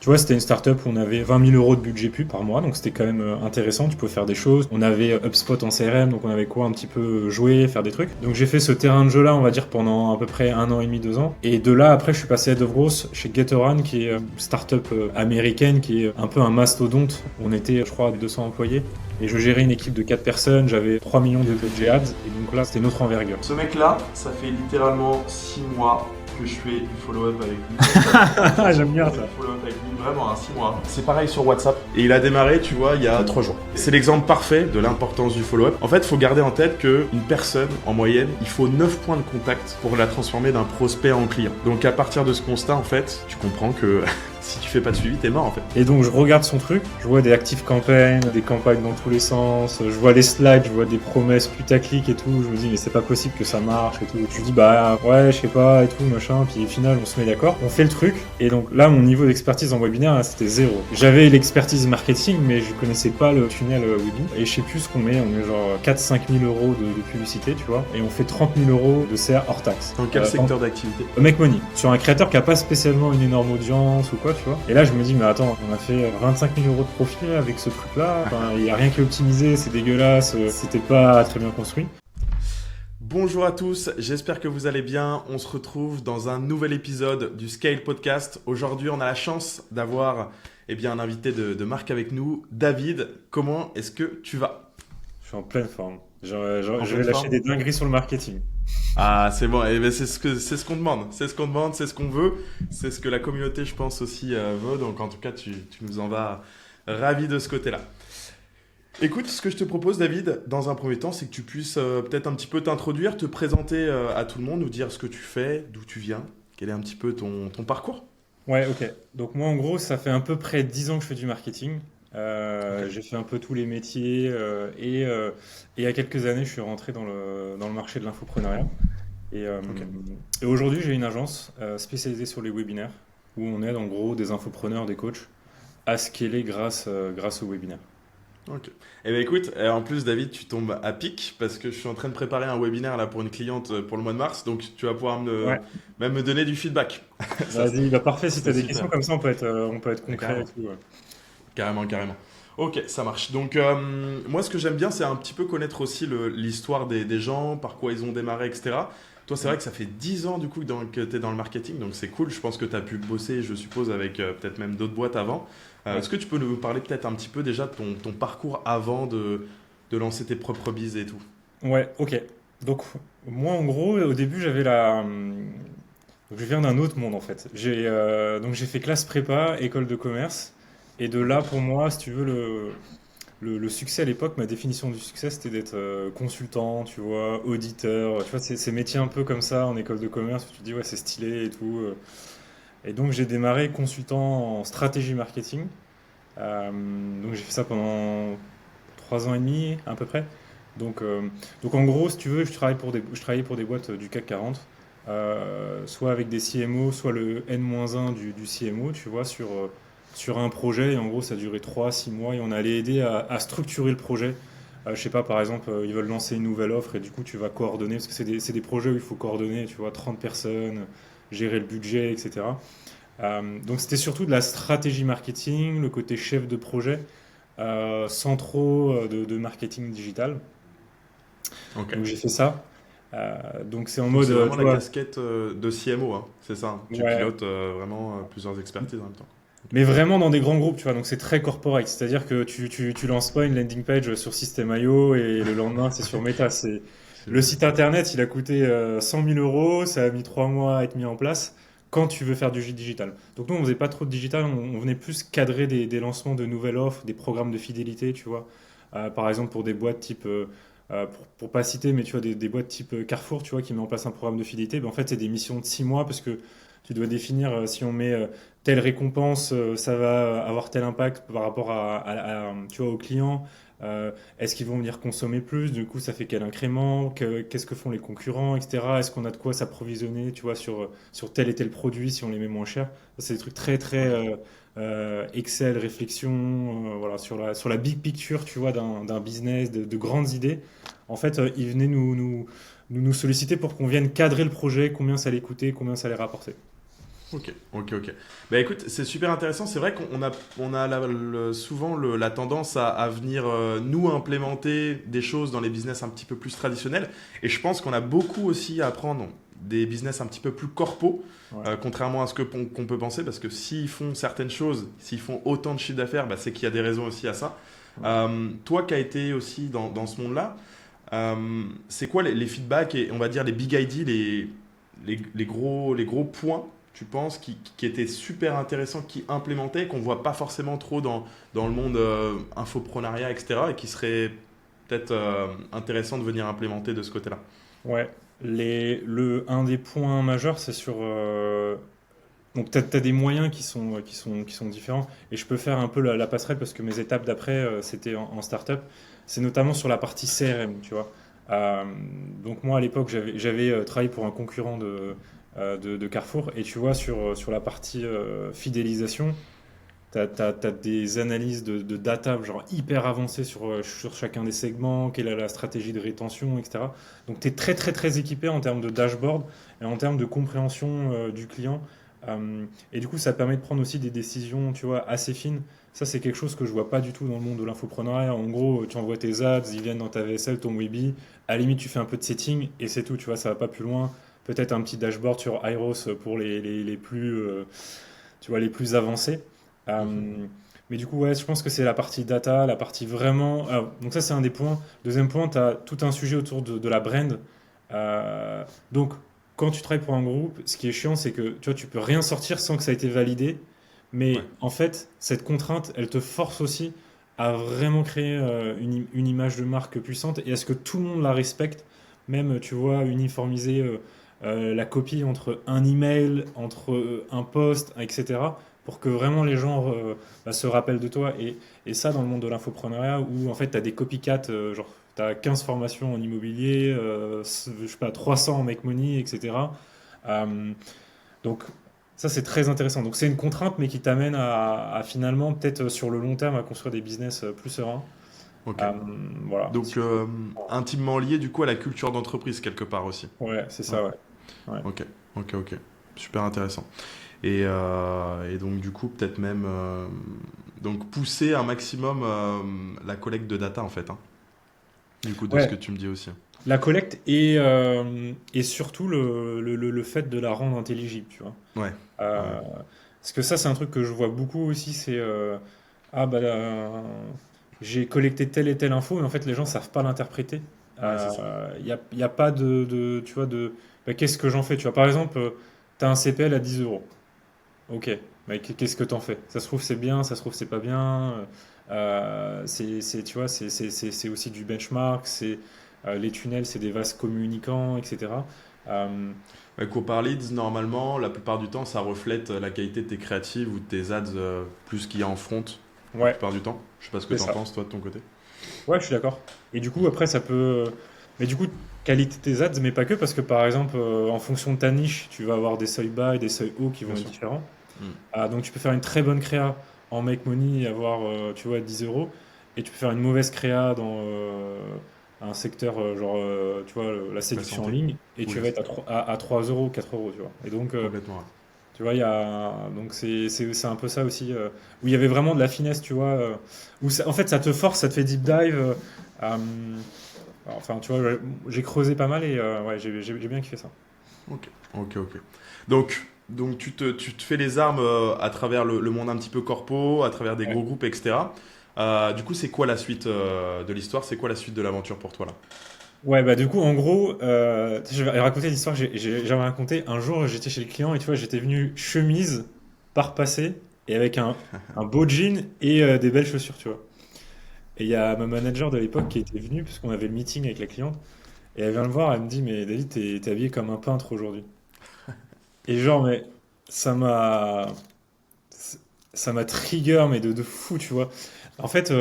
Tu vois, c'était une startup où on avait 20 000 euros de budget pub par mois, donc c'était quand même intéressant, tu pouvais faire des choses. On avait HubSpot en CRM, donc on avait quoi un petit peu jouer, faire des trucs. Donc j'ai fait ce terrain de jeu là, on va dire, pendant à peu près 1 an et demi, 2 ans. Et de là, après, je suis passé à of growth chez Getaron, qui est une startup américaine, qui est un peu un mastodonte. On était, je crois, 200 employés. Et je gérais une équipe de 4 personnes, j'avais 3 millions de budget ads, et donc là, c'était notre envergure. Ce mec-là, ça fait littéralement 6 mois que je fais du follow-up avec lui. J'aime bien ça. Follow-up avec lui, vraiment, 6 mois. C'est pareil sur WhatsApp. Et il a démarré, tu vois, il y a 3 jours. C'est l'exemple parfait de l'importance du follow-up. En fait, il faut garder en tête qu'une personne, en moyenne, il faut 9 points de contact pour la transformer d'un prospect en client. Donc à partir de ce constat, en fait, tu comprends que si tu fais pas de suivi, t'es mort en fait. Et donc je regarde son truc, je vois des active campaigns, des campagnes dans tous les sens, je vois les slides, je vois des promesses putaclic et tout, je me dis mais c'est pas possible que ça marche et tout. Je lui dis bah ouais je sais pas et tout machin, puis au final on se met d'accord, on fait le truc, et donc là mon niveau d'expertise en webinaire là, c'était zéro. J'avais l'expertise marketing mais je connaissais pas le tunnel webinar, et je sais plus ce qu'on met, on met genre 4-5 000 euros de publicité tu vois, et on fait 30 000 euros de CA hors taxe. Dans quel secteur d'activité? Make Money, sur un créateur qui a pas spécialement une énorme audience ou quoi tu vois. Et là je me dis mais attends, on a fait 25 000 euros de profit avec ce truc là, enfin, il y a rien qui est optimisé, c'est dégueulasse, c'était pas très bien construit. Bonjour à tous, j'espère que vous allez bien. On se retrouve dans un nouvel épisode du Scale Podcast. Aujourd'hui, on a la chance d'avoir un invité de marque avec nous, David. Comment est-ce que tu vas? Je suis en pleine forme. Je vais pleine lâcher forme des dingueries sur le marketing. Ah, c'est bon. C'est ce qu'on demande. C'est ce qu'on demande, c'est ce qu'on veut. C'est ce que la communauté, je pense, aussi veut. Donc, en tout cas, tu nous en vas ravi de ce côté-là. Écoute, ce que je te propose, David, dans un premier temps, c'est que tu puisses peut-être un petit peu t'introduire, te présenter à tout le monde, nous dire ce que tu fais, d'où tu viens, quel est un petit peu ton parcours. Ouais, ok. Donc moi en gros ça fait à peu près 10 ans que je fais du marketing. Ok. J'ai fait un peu tous les métiers et il y a quelques années je suis rentré dans le marché de l'infoprenariat. Et, euh, Ok. et aujourd'hui, j'ai une agence spécialisée sur les webinaires où on aide en gros des infopreneurs, des coachs à scaler grâce aux webinaires. Ok. Eh bien, écoute, en plus, David, tu tombes à pic parce que je suis en train de préparer un webinaire là pour une cliente pour le mois de mars. Donc, tu vas pouvoir Ouais, même me donner du feedback. Ça, vas-y, bah parfait. Si tu c'est as des questions super. comme ça, on peut être concret et Carrément. tout. Ouais. Carrément, carrément. Ok, ça marche. Donc, moi, ce que j'aime bien, c'est un petit peu connaître aussi l'histoire des gens, par quoi ils ont démarré, etc. Toi, c'est vrai que ça fait 10 ans, du coup, que tu es dans le marketing, donc c'est cool. Je pense que tu as pu bosser, je suppose, avec peut-être même d'autres boîtes avant. Ouais. Est-ce que tu peux nous parler peut-être un petit peu déjà de ton parcours avant de lancer tes propres bises et tout? Ouais, ok. Donc, moi, en gros, au début, j'avais la. Donc, je viens d'un autre monde, en fait. Donc, j'ai fait classe prépa, école de commerce. Et de Ok. là, pour moi, si tu veux, le succès à l'époque, ma définition du succès, c'était d'être consultant, tu vois, auditeur, tu vois, ces métiers un peu comme ça en école de commerce, où tu te dis, ouais, c'est stylé et tout. Et donc, j'ai démarré consultant en stratégie marketing. Donc, j'ai fait ça pendant 3 ans et demi, à peu près. Donc, euh, donc en gros, si tu veux, je travaillais pour des boîtes du CAC 40, soit avec des CMO, soit le N-1 du CMO, tu vois, sur un projet. Et en gros, ça durait 3 à 6 mois et on allait aider à structurer le projet. Je sais pas, par exemple, ils veulent lancer une nouvelle offre et du coup, tu vas coordonner, parce que c'est des projets où il faut coordonner, tu vois, 30 personnes, gérer le budget, etc. Donc, c'était surtout de la stratégie marketing, le côté chef de projet, sans trop de marketing digital. Ok. Donc j'ai fait ça. Donc c'est en Donc, mode, c'est vraiment tu la vois, casquette de CMO, hein, c'est ça, hein. Tu ouais. pilotes vraiment plusieurs expertises en même temps. Ok. Mais vraiment dans des grands groupes, tu vois, donc c'est très corporate. C'est-à-dire que tu lances pas une landing page sur System.io et le lendemain c'est sur Meta. Le J'imagine. site internet, il a coûté 100 000 euros, ça a mis 3 mois à être mis en place quand tu veux faire du digital. Donc nous, on faisait pas trop de digital, on venait plus cadrer des lancements de nouvelles offres, des programmes de fidélité, tu vois. Par exemple, pour des boîtes type, pour pas citer, mais tu vois, des boîtes type Carrefour, tu vois, qui met en place un programme de fidélité, ben, en fait, c'est des missions de 6 mois parce que tu dois définir si on met telle récompense, ça va avoir tel impact par rapport tu vois, aux clients. Est-ce qu'ils vont venir consommer plus? Du coup, ça fait quel incrément? Qu'est-ce que font les concurrents, etc. Est-ce qu'on a de quoi s'approvisionner, tu vois, sur tel et tel produit si on les met moins cher? Ça, c'est des trucs très, très Ok. Excel, réflexion, voilà, sur la big picture, tu vois, d'un business, de grandes idées. En fait, ils venaient nous solliciter pour qu'on vienne cadrer le projet, combien ça allait coûter, combien ça allait rapporter. Ok, ok, ok. Bah écoute, c'est super intéressant. C'est vrai qu'on a souvent la tendance à venir nous implémenter des choses dans les business un petit peu plus traditionnels. Et je pense qu'on a beaucoup aussi à apprendre des business un petit peu plus corpo, Ouais. contrairement à ce qu'on peut penser. Parce que s'ils font certaines choses, s'ils font autant de chiffre d'affaires, bah, c'est qu'il y a des raisons aussi à ça. Ouais. Toi qui as été aussi dans ce monde-là, c'est quoi les feedbacks et on va dire les big ideas, les gros points tu penses, qui étaient super intéressants, qui implémentaient, qu'on voit pas forcément trop dans le monde infoprenariat, etc., et qui serait peut-être intéressant de venir implémenter de ce côté-là. Ouais. Un des points majeurs, c'est sur. Donc, tu as des moyens qui sont différents. Et je peux faire un peu la passerelle parce que mes étapes d'après, c'était en startup. C'est notamment sur la partie CRM, tu vois. Euh, donc, moi, à l'époque, j'avais travaillé pour un concurrent de Carrefour. Et tu vois, sur la partie fidélisation, t'as des analyses de data genre hyper avancées sur chacun des segments, quelle est la stratégie de rétention, etc. Donc tu es très très très équipé en termes de dashboard et en termes de compréhension du client. Et du coup, ça permet de prendre aussi des décisions, tu vois, assez fines. Ça, c'est quelque chose que je vois pas du tout dans le monde de l'infoprenariat. En gros, tu envoies tes ads, ils viennent dans ta VSL, ton Weebly. À la limite, tu fais un peu de setting et c'est tout, tu vois, ça va pas plus loin. Peut-être un petit dashboard sur Iros pour les plus, tu vois, les plus avancés. Mhm. Euh, mais du coup, ouais, je pense que c'est la partie data, la partie vraiment. Donc, ça, c'est un des points. Deuxième point, tu as tout un sujet autour de la brand. Euh, donc, quand tu travailles pour un groupe, ce qui est chiant, c'est que tu vois, tu peux rien sortir sans que ça ait été validé. Ouais, Mais en fait, cette contrainte, elle te force aussi à vraiment créer une image de marque puissante et à ce que tout le monde la respecte. Même, tu vois, uniformiser la copie entre un email, entre un post, etc. Pour que vraiment les gens se rappellent de toi. Et ça, dans le monde de l'infoprenariat, où en fait, tu as des copycats, genre, tu as 15 formations en immobilier, je sais pas, 300 en make money, etc. Euh, donc, ça, c'est très intéressant. Donc, c'est une contrainte, mais qui t'amène à finalement, peut-être sur le long terme, à construire des business plus sereins. ok. Euh, voilà. Donc, intimement lié du coup à la culture d'entreprise quelque part aussi. Ouais, c'est Ouais, ça, ouais. Ouais. ok, ok, ok. Super intéressant. Et donc, du coup, peut-être même donc pousser un maximum la collecte de data en fait, hein, du coup, de ce Ouais, que tu me dis aussi. la collecte et surtout le fait de la rendre intelligible, tu vois. Ouais, ouais, Parce que ça, c'est un truc que je vois beaucoup aussi, c'est ah bah j'ai collecté telle et telle info, mais en fait les gens savent pas l'interpréter. ouais, c'est ça. Y a pas tu vois, bah, qu'est-ce que j'en fais? Tu vois, par exemple, tu as un CPL à 10 euros. Ok, mais qu'est-ce que t'en fais? Ça se trouve c'est bien, ça se trouve c'est pas bien. Tu vois, c'est aussi du benchmark, les tunnels, c'est des vases communicants, etc. Euh, Ouais, Copar Leads, normalement, la plupart du temps, ça reflète la qualité de tes créatives ou de tes ads plus qu'il y a en front, la ouais, plupart du temps. Je sais pas ce que c'est tu en ça. penses, toi, de ton côté. Ouais, je suis d'accord. Et du coup, après, ça peut. Mais du coup, qualité des ads, mais pas que, parce que par exemple, en fonction de ta niche, tu vas avoir des seuils bas et des seuils hauts qui vont Bien être sûr. différents. Hmm. Donc, tu peux faire une très bonne créa en make money et avoir, tu vois, 10 euros. Et tu peux faire une mauvaise créa dans un secteur, genre, tu vois, la La séduction en santé ligne, et ou tu la vas être santé. 3 euros, 4 euros, tu vois. Et donc, Complètement, ouais. tu vois, donc c'est un peu ça aussi, où il y avait vraiment de la finesse, tu vois, en fait, ça te force, ça te fait deep dive. À, enfin, tu vois, j'ai creusé pas mal et ouais, j'ai bien kiffé ça. Ok, ok, ok. Donc tu te fais les armes à travers le monde un petit peu corpo, à travers des Ouais. gros groupes, etc. Du coup, c'est quoi la suite de l'histoire? C'est quoi la suite de l'aventure pour toi là? Ouais, bah du coup, en gros, je vais raconter l'histoire que j'avais raconté. Un jour, j'étais chez le client et tu vois, j'étais venu chemise, par passé, et avec un beau jean et des belles chaussures, tu vois. Et il y a ma manager de l'époque qui était venue, parce qu'on avait le meeting avec la cliente, et elle vient me voir, elle me dit, mais David, t'es habillé comme un peintre aujourd'hui. Et genre, mais ça m'a ça m'a trigger, mais de fou, tu vois. En fait,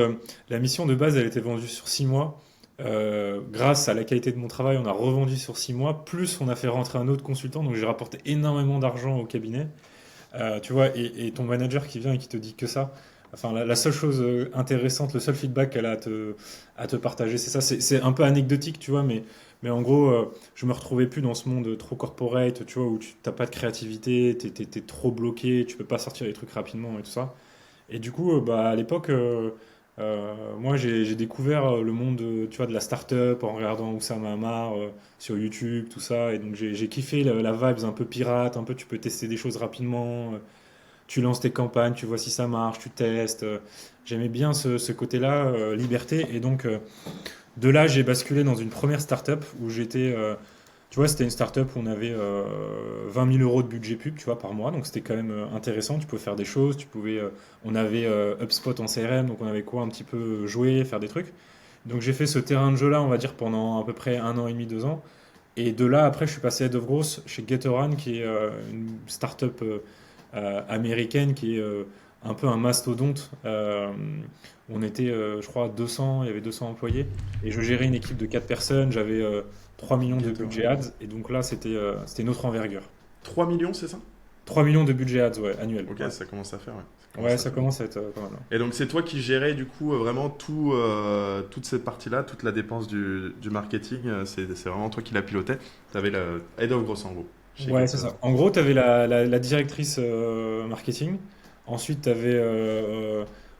la mission de base, elle était vendue sur 6 mois. Grâce à la qualité de mon travail, on a revendu sur 6 mois. Plus, on a fait rentrer un autre consultant. Donc, j'ai rapporté énormément d'argent au cabinet. Tu vois, et ton manager qui vient et qui te dit que ça. Enfin, la seule chose intéressante, le seul feedback qu'elle a à te partager, c'est ça. C'est un peu anecdotique, tu vois, mais en gros, je me retrouvais plus dans ce monde trop corporate, tu vois, où tu n'as pas de créativité, t'es trop bloqué, tu peux pas sortir les trucs rapidement et tout ça. Et du coup, bah, à l'époque, moi, j'ai découvert le monde, tu vois, de la startup en regardant Oussama Ammar sur YouTube, tout ça. Et donc, j'ai kiffé la vibes un peu pirate, un peu, tu peux tester des choses rapidement. Tu lances tes campagnes, tu vois si ça marche, tu testes. J'aimais bien ce côté-là, liberté. Et donc, de là, j'ai basculé dans une première startup où j'étais. Tu vois, c'était une startup où on avait 20 000 euros de budget pub, tu vois, par mois. Donc, c'était quand même intéressant. Tu pouvais faire des choses. On avait HubSpot en CRM, donc on avait quoi un petit peu jouer, faire des trucs. Donc, j'ai fait ce terrain de jeu-là, on va dire, pendant à peu près 1 an et demi, 2 ans. Et de là, après, je suis passé Head of Growth chez Getoran, qui est une startup américaine qui est un peu un mastodonte. On était, je crois, 200, il y avait 200 employés. Et je gérais une équipe de 4 personnes, j'avais 3 millions de budget Gatorade. ads. Et donc là, c'était une autre envergure. 3 millions, c'est ça? 3 millions de budget ads, ouais, annuel. Ok, Ouais, ça commence à faire, ouais. Ça ouais, commence à ça faire. commence à être pas mal, hein. Et donc c'est toi qui gérais du coup vraiment toute cette partie-là, toute la dépense du marketing, c'est vraiment toi qui la pilotais. Tu avais le Head of Growth en gros, chez Ouais, c'est Get. ça. En gros, tu avais la directrice marketing. Ensuite,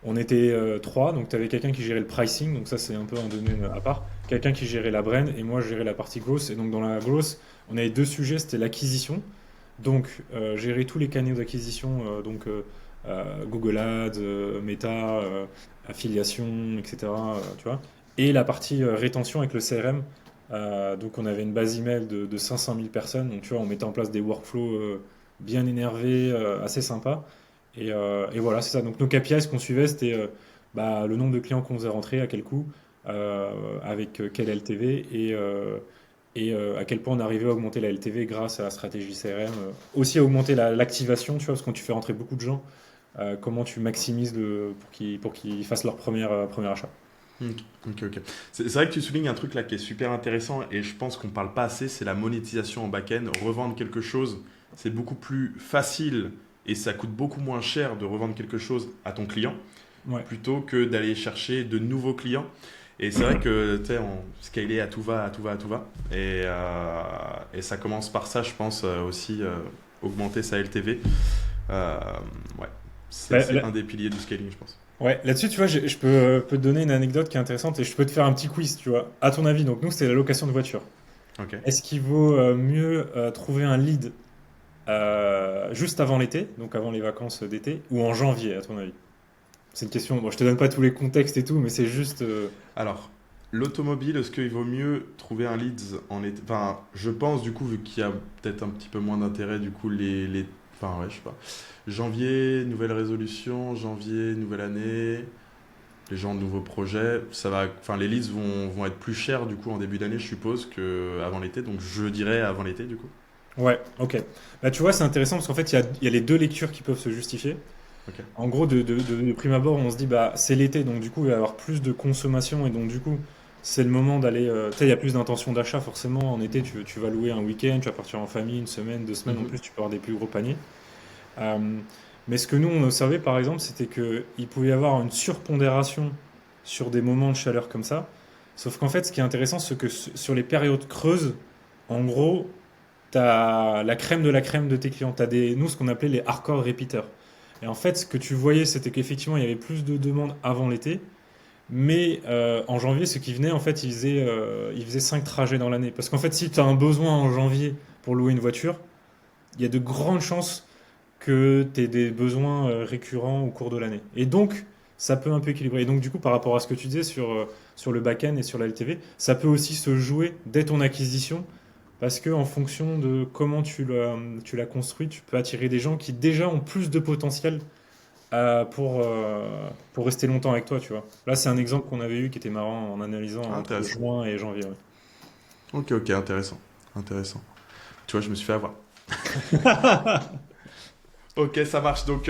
on était trois. Donc, tu avais quelqu'un qui gérait le pricing. Donc, ça, c'est un peu un domaine à part. Quelqu'un qui gérait la brand. Et moi, je gérais la partie growth. Et donc, dans la growth, on avait deux sujets. C'était l'acquisition. Donc, gérer tous les canaux d'acquisition. Google Ads, Meta, affiliation, etc. Tu vois. Et la partie rétention avec le CRM. Donc on avait une base email de 500 000 personnes. Donc tu vois, on mettait en place des workflows bien énervés, assez sympas. Et voilà, c'est ça. Donc nos KPIs qu'on suivait, c'était bah, le nombre de clients qu'on faisait rentrer, à quel coût, avec quel LTV et à quel point on arrivait à augmenter la LTV grâce à la stratégie CRM. Aussi à augmenter l'activation, tu vois, parce que quand tu fais rentrer beaucoup de gens, comment tu maximises pour qu'ils fassent leur premier achat. Ok, ok, ok. C'est vrai que tu soulignes un truc là qui est super intéressant et je pense qu'on parle pas assez, c'est la monétisation en back-end. Revendre quelque chose, c'est beaucoup plus facile et ça coûte beaucoup moins cher de revendre quelque chose à ton client Ouais. plutôt que d'aller chercher de nouveaux clients. Et c'est vrai que tu sais, on scalait à tout va, à tout va, à tout va. Et ça commence par ça, je pense, aussi augmenter sa LTV. Euh, ouais, Bah, c'est un des piliers du scaling, je pense. ouais, là-dessus, tu vois, je peux te donner une anecdote qui est intéressante et je peux te faire un petit quiz, tu vois. À ton avis, donc nous, c'est la location de voiture. Ok. Est-ce qu'il vaut mieux trouver un lead juste avant l'été, donc avant les vacances d'été, ou en janvier, à ton avis? C'est une question, bon, je te donne pas tous les contextes et tout, mais c'est juste... Alors, l'automobile, est-ce qu'il vaut mieux trouver un leads en été? Enfin, je pense du coup, vu qu'il y a peut-être un petit peu moins d'intérêt, du coup, Enfin, ouais, je sais pas. Janvier, nouvelle résolution, janvier, nouvelle année, les gens de nouveaux projets, ça va... Enfin, les leads vont être plus chers, du coup, en début d'année, je suppose, qu'avant l'été. Donc, je dirais avant l'été, du coup. Ouais, ok. Bah, tu vois, c'est intéressant parce qu'en fait, il y a les deux lectures qui peuvent se justifier. Ok. En gros, de prime abord, on se dit, bah, c'est l'été, donc du coup, il va y avoir plus de consommation, et donc du coup, c'est le moment d'aller. Tu sais, il y a plus d'intention d'achat, forcément. En été, tu vas louer un week-end, tu vas partir en famille, une semaine, 2 semaines, en Mhm. plus, tu peux avoir des plus gros paniers. Euh, mais ce que nous, on observait, par exemple, c'était qu'il pouvait y avoir une surpondération sur des moments de chaleur comme ça. Sauf qu'en fait, ce qui est intéressant, c'est que sur les périodes creuses, en gros, tu as la crème de la crème de tes clients. Tu as nous, ce qu'on appelait les hardcore repeaters. Et en fait, ce que tu voyais, c'était qu'effectivement, il y avait plus de demandes avant l'été. Mais en janvier, ceux qui venaient, en fait, ils faisaient 5 trajets dans l'année. Parce qu'en fait, si tu as un besoin en janvier pour louer une voiture, il y a de grandes chances que tu aies des besoins récurrents au cours de l'année. Et donc, ça peut un peu équilibrer. Et donc, du coup, par rapport à ce que tu disais sur le back-end et sur la LTV, ça peut aussi se jouer dès ton acquisition parce que en fonction de comment tu l'as construit, tu peux attirer des gens qui déjà ont plus de potentiel pour rester longtemps avec toi, tu vois. Là, c'est un exemple qu'on avait eu qui était marrant en analysant Ah, entre intéressant. juin et janvier. Ouais. Ok, ok, intéressant. Intéressant. Tu vois, je me suis fait avoir. Ok, ça marche. Donc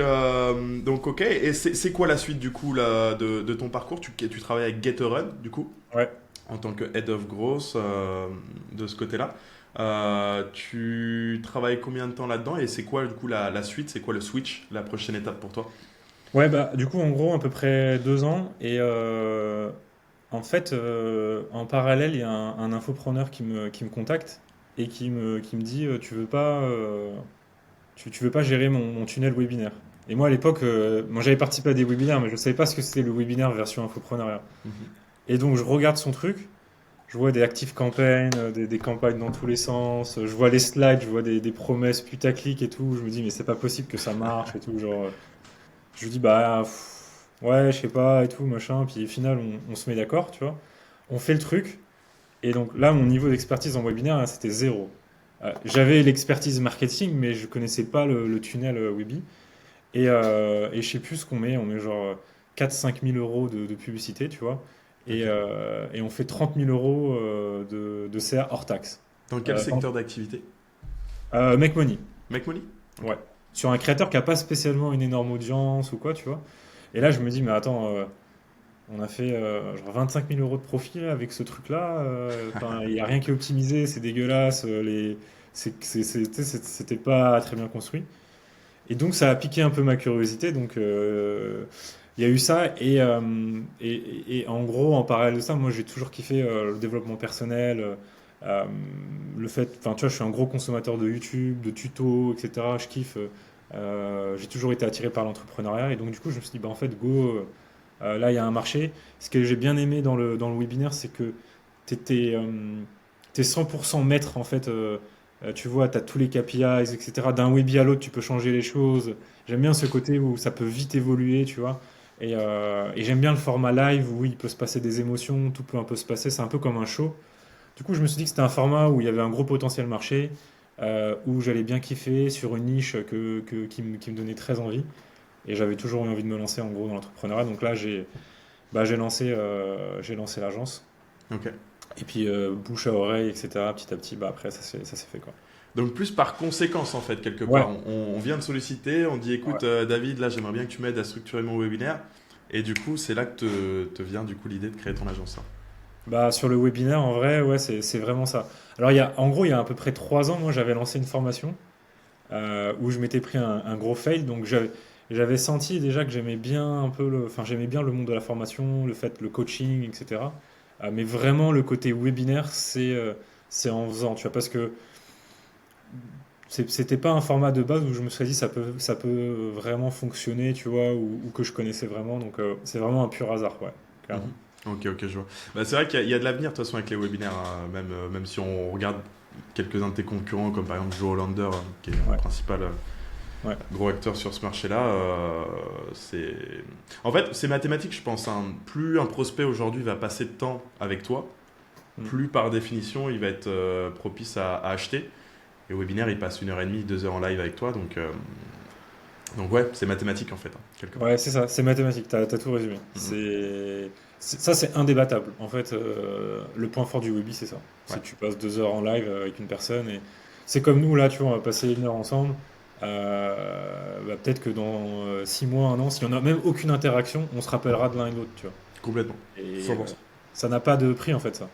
ok. Et c'est quoi la suite du coup là, de ton parcours? Tu travailles avec GetRun du coup Ouais. en tant que Head of Growth de ce côté-là. Tu travailles combien de temps là-dedans et c'est quoi du coup la suite? C'est quoi le switch, la prochaine étape pour toi? Ouais, bah, du coup, en gros, à peu près 2 ans. Et en fait, en parallèle, il y a un infopreneur qui me contacte et qui me dit tu veux pas gérer mon tunnel webinaire. Et moi, à l'époque, moi, j'avais participé à des webinaires, mais je ne savais pas ce que c'était le webinaire version infopreneur. Mhm. Et donc, je regarde son truc. Je vois des active campaigns, des campagnes dans tous les sens. Je vois les slides, je vois des promesses putaclic et tout. Je me dis, mais c'est pas possible que ça marche et tout. Genre, je lui dis, bah, ouais, je sais pas et tout, machin. Puis au final, on se met d'accord, tu vois. On fait le truc. Et donc là, mon niveau d'expertise en webinaire, là, c'était zéro. J'avais l'expertise marketing, mais je connaissais pas le tunnel Webi. Et je sais plus ce qu'on met. On met genre 4 5 000 € de publicité, tu vois. Et, Ok. euh, et on fait 30 000 € de CA hors taxe. Dans quel Euh, secteur d'activité? Make Money. Make Money? Ok. Ouais. Sur un créateur qui a pas spécialement une énorme audience ou quoi, tu vois. Et là, je me dis, mais attends, on a fait genre 25 000 € de profit là, avec ce truc-là. Enfin, il n'y a rien qui est optimisé, c'est dégueulasse. Tu sais, c'était pas très bien construit. Et donc, ça a piqué un peu ma curiosité. Donc, il y a eu ça. Et en gros, en parallèle de ça, moi, j'ai toujours kiffé le développement personnel. Euh, le fait, enfin, tu vois, je suis un gros consommateur de YouTube, de tutos, etc. Je kiffe. J'ai toujours été attiré par l'entrepreneuriat. Et donc, du coup, je me suis dit, bah, en fait, go. Là, il y a un marché. Ce que j'ai bien aimé dans le webinaire, c'est que tu es 100% maître, en fait. Tu vois, tu as tous les KPIs, etc. D'un webi à l'autre, tu peux changer les choses. J'aime bien ce côté où ça peut vite évoluer, tu vois. Et j'aime bien le format live où il peut se passer des émotions, tout peut un peu se passer. C'est un peu comme un show. Du coup, je me suis dit que c'était un format où il y avait un gros potentiel marché, où j'allais bien kiffer sur une niche qui me donnait très envie. Et j'avais toujours eu envie de me lancer en gros dans l'entrepreneuriat. Donc là, j'ai lancé l'agence. Ok. Et puis bouche à oreille, etc. Petit à petit, bah après ça s'est fait quoi. Donc plus par conséquence en fait quelque Ouais, part. On vient de solliciter, on dit ouais. écoute David, là j'aimerais bien que tu m'aides à structurer mon webinaire. Et du coup c'est là que te vient du coup l'idée de créer ton agence, là. Bah sur le webinaire, en vrai, ouais, c'est vraiment ça. Alors en gros, il y a à peu près 3 ans, moi j'avais lancé une formation où je m'étais pris un gros fail. Donc j'avais senti déjà que j'aimais bien un peu enfin j'aimais bien le monde de la formation, le coaching, etc. Mais vraiment le côté webinaire, c'est en faisant, tu vois, parce que c'était pas un format de base où je me serais dit ça peut vraiment fonctionner, tu vois, ou que je connaissais vraiment. Donc c'est vraiment un pur hasard, ouais, clairement. Mhm. Ok, ok, je vois. Bah, c'est vrai qu'il y a de l'avenir de toute façon avec les webinaires, hein, même si on regarde quelques-uns de tes concurrents comme par exemple Joe Hollander qui est un Ouais, principal ouais. gros acteur sur ce marché-là. C'est En fait c'est mathématique je pense, hein. Plus un prospect aujourd'hui va passer de temps avec toi, Mm. plus par définition il va être propice à acheter. Et au webinaire, il passe 1h30, 2 heures en live avec toi. Donc ouais, c'est mathématique en fait, hein, quelque part. Ouais, c'est ça, c'est mathématique, t'as tout résumé. Mhm. Ça, c'est indébattable. En fait, le point fort du Webi, c'est ça. Ouais. C'est que tu passes 2 heures en live avec une personne et c'est comme nous, là, tu vois, on va passer 1 heure ensemble. Bah, peut-être que dans 6 mois, un an, si on n'a même aucune interaction, on se rappellera de l'un et de l'autre, tu vois. Complètement. Et 100%. ça n'a pas de prix, en fait, ça.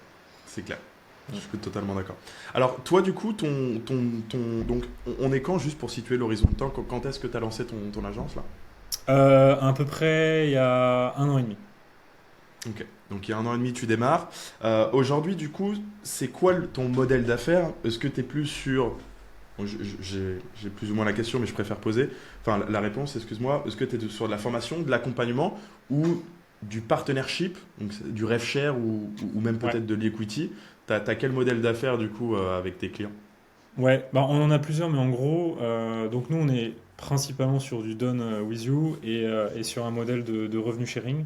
C'est clair. Je Mm. suis totalement d'accord. Alors, toi, du coup, donc, on est quand, juste pour situer l'horizon de temps, quand est-ce que tu as lancé ton agence là? À peu près il y a 1 an et demi. Ok. Donc, il y a 1 an et demi, tu démarres. Aujourd'hui, du coup, c'est quoi ton modèle d'affaires? Est-ce que tu es plus sur. Bon, j'ai plus ou moins la question, mais je préfère poser. Enfin, la réponse, excuse-moi. Est-ce que tu es sur de la formation, de l'accompagnement ou du partnership, donc du rev share ou même Ouais. peut-être de l'equity? T'as quel modèle d'affaires du coup avec tes clients? Ouais, bah, on en a plusieurs, mais en gros, donc nous, on est principalement sur du Done with You et sur un modèle de revenu sharing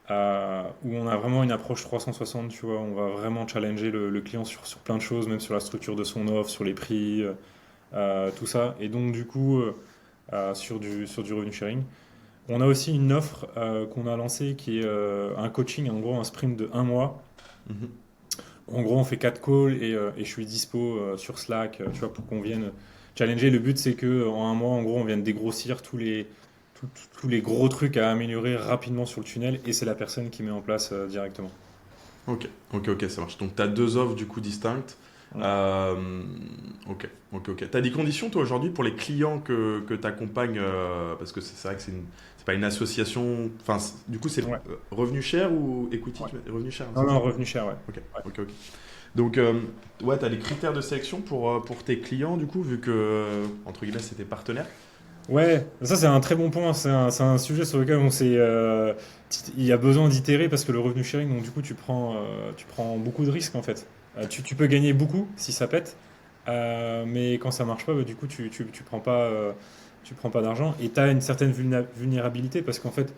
où on a vraiment une approche 360, tu vois. On va vraiment challenger le client sur plein de choses, même sur la structure de son offre, sur les prix, tout ça. Et donc, du coup, sur du revenu sharing. On a aussi une offre qu'on a lancée qui est un coaching, en gros, un sprint de 1 mois. Mhm. En gros, on fait 4 calls et je suis dispo sur Slack, tu vois, pour qu'on vienne challenger. Le but, c'est que en 1 mois, en gros, on vienne dégrossir tous les gros trucs à améliorer rapidement sur le tunnel et c'est la personne qui met en place directement. Ok, ok, ok, ça marche. Donc tu as deux offres du coup distinctes. Mm. Euh, ok. T'as des conditions, toi, aujourd'hui, pour les clients que tu accompagnes, parce que c'est vrai que c'est pas une association. Enfin, du coup, c'est Ouais. revenu cher ou equity? Ouais. Revenu cher, hein, Non, c'est non, ça? revenu cher, ouais. Ok, Ouais. ok. Donc, ouais, tu as les critères de sélection pour tes clients, du coup, vu que, entre guillemets, c'est tes partenaires. Ouais, ça c'est un très bon point. C'est un sujet sur lequel il y a besoin d'itérer parce que le revenu sharing, donc du coup, tu prends beaucoup de risques en fait. Tu peux gagner beaucoup si ça pète, mais quand ça marche pas, bah, du coup, tu prends pas d'argent et tu as une certaine vulnérabilité parce qu'en fait,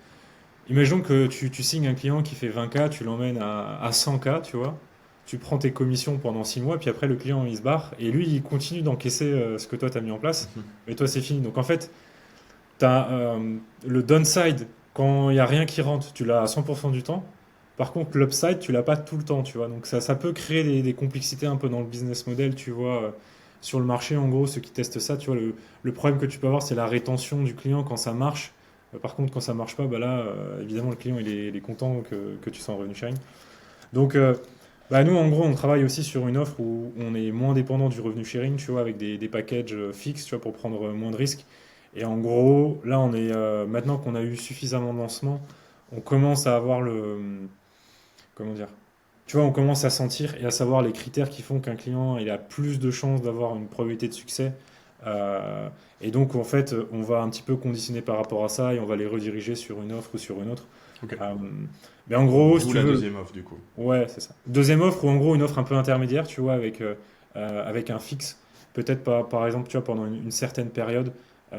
imaginons que tu signes un client qui fait 20K, tu l'emmènes à 100K, tu vois. Tu prends tes commissions pendant 6 mois, puis après le client il se barre et lui il continue d'encaisser ce que toi tu as mis en place, Mhm. mais toi c'est fini. Donc en fait, tu as le downside, quand il n'y a rien qui rentre, tu l'as à 100% du temps. Par contre, l'upside, tu l'as pas tout le temps, tu vois. Donc ça peut créer des complexités un peu dans le business model, tu vois. Sur le marché, en gros, ceux qui testent ça, tu vois, le problème que tu peux avoir, c'est la rétention du client quand ça marche. Par contre, quand ça marche pas, bah là, évidemment, le client, il est content que tu sois en revenu sharing. Donc, bah, nous, en gros, on travaille aussi sur une offre où on est moins dépendant du revenu sharing, tu vois, avec des packages fixes, tu vois, pour prendre moins de risques. Et en gros, là, maintenant qu'on a eu suffisamment de lancements, on commence à avoir comment dire, tu vois, on commence à sentir et à savoir les critères qui font qu'un client, il a plus de chances d'avoir une probabilité de succès. Euh, et donc, en fait, on va un petit peu conditionner par rapport à ça et on va les rediriger sur une offre ou sur une autre. Ok. Euh, mais en gros, si D'où tu la veux, deuxième offre, du coup. ouais, c'est ça. Deuxième offre, ou en gros une offre un peu intermédiaire, tu vois, avec un fixe, peut-être par exemple, tu vois, pendant une certaine période,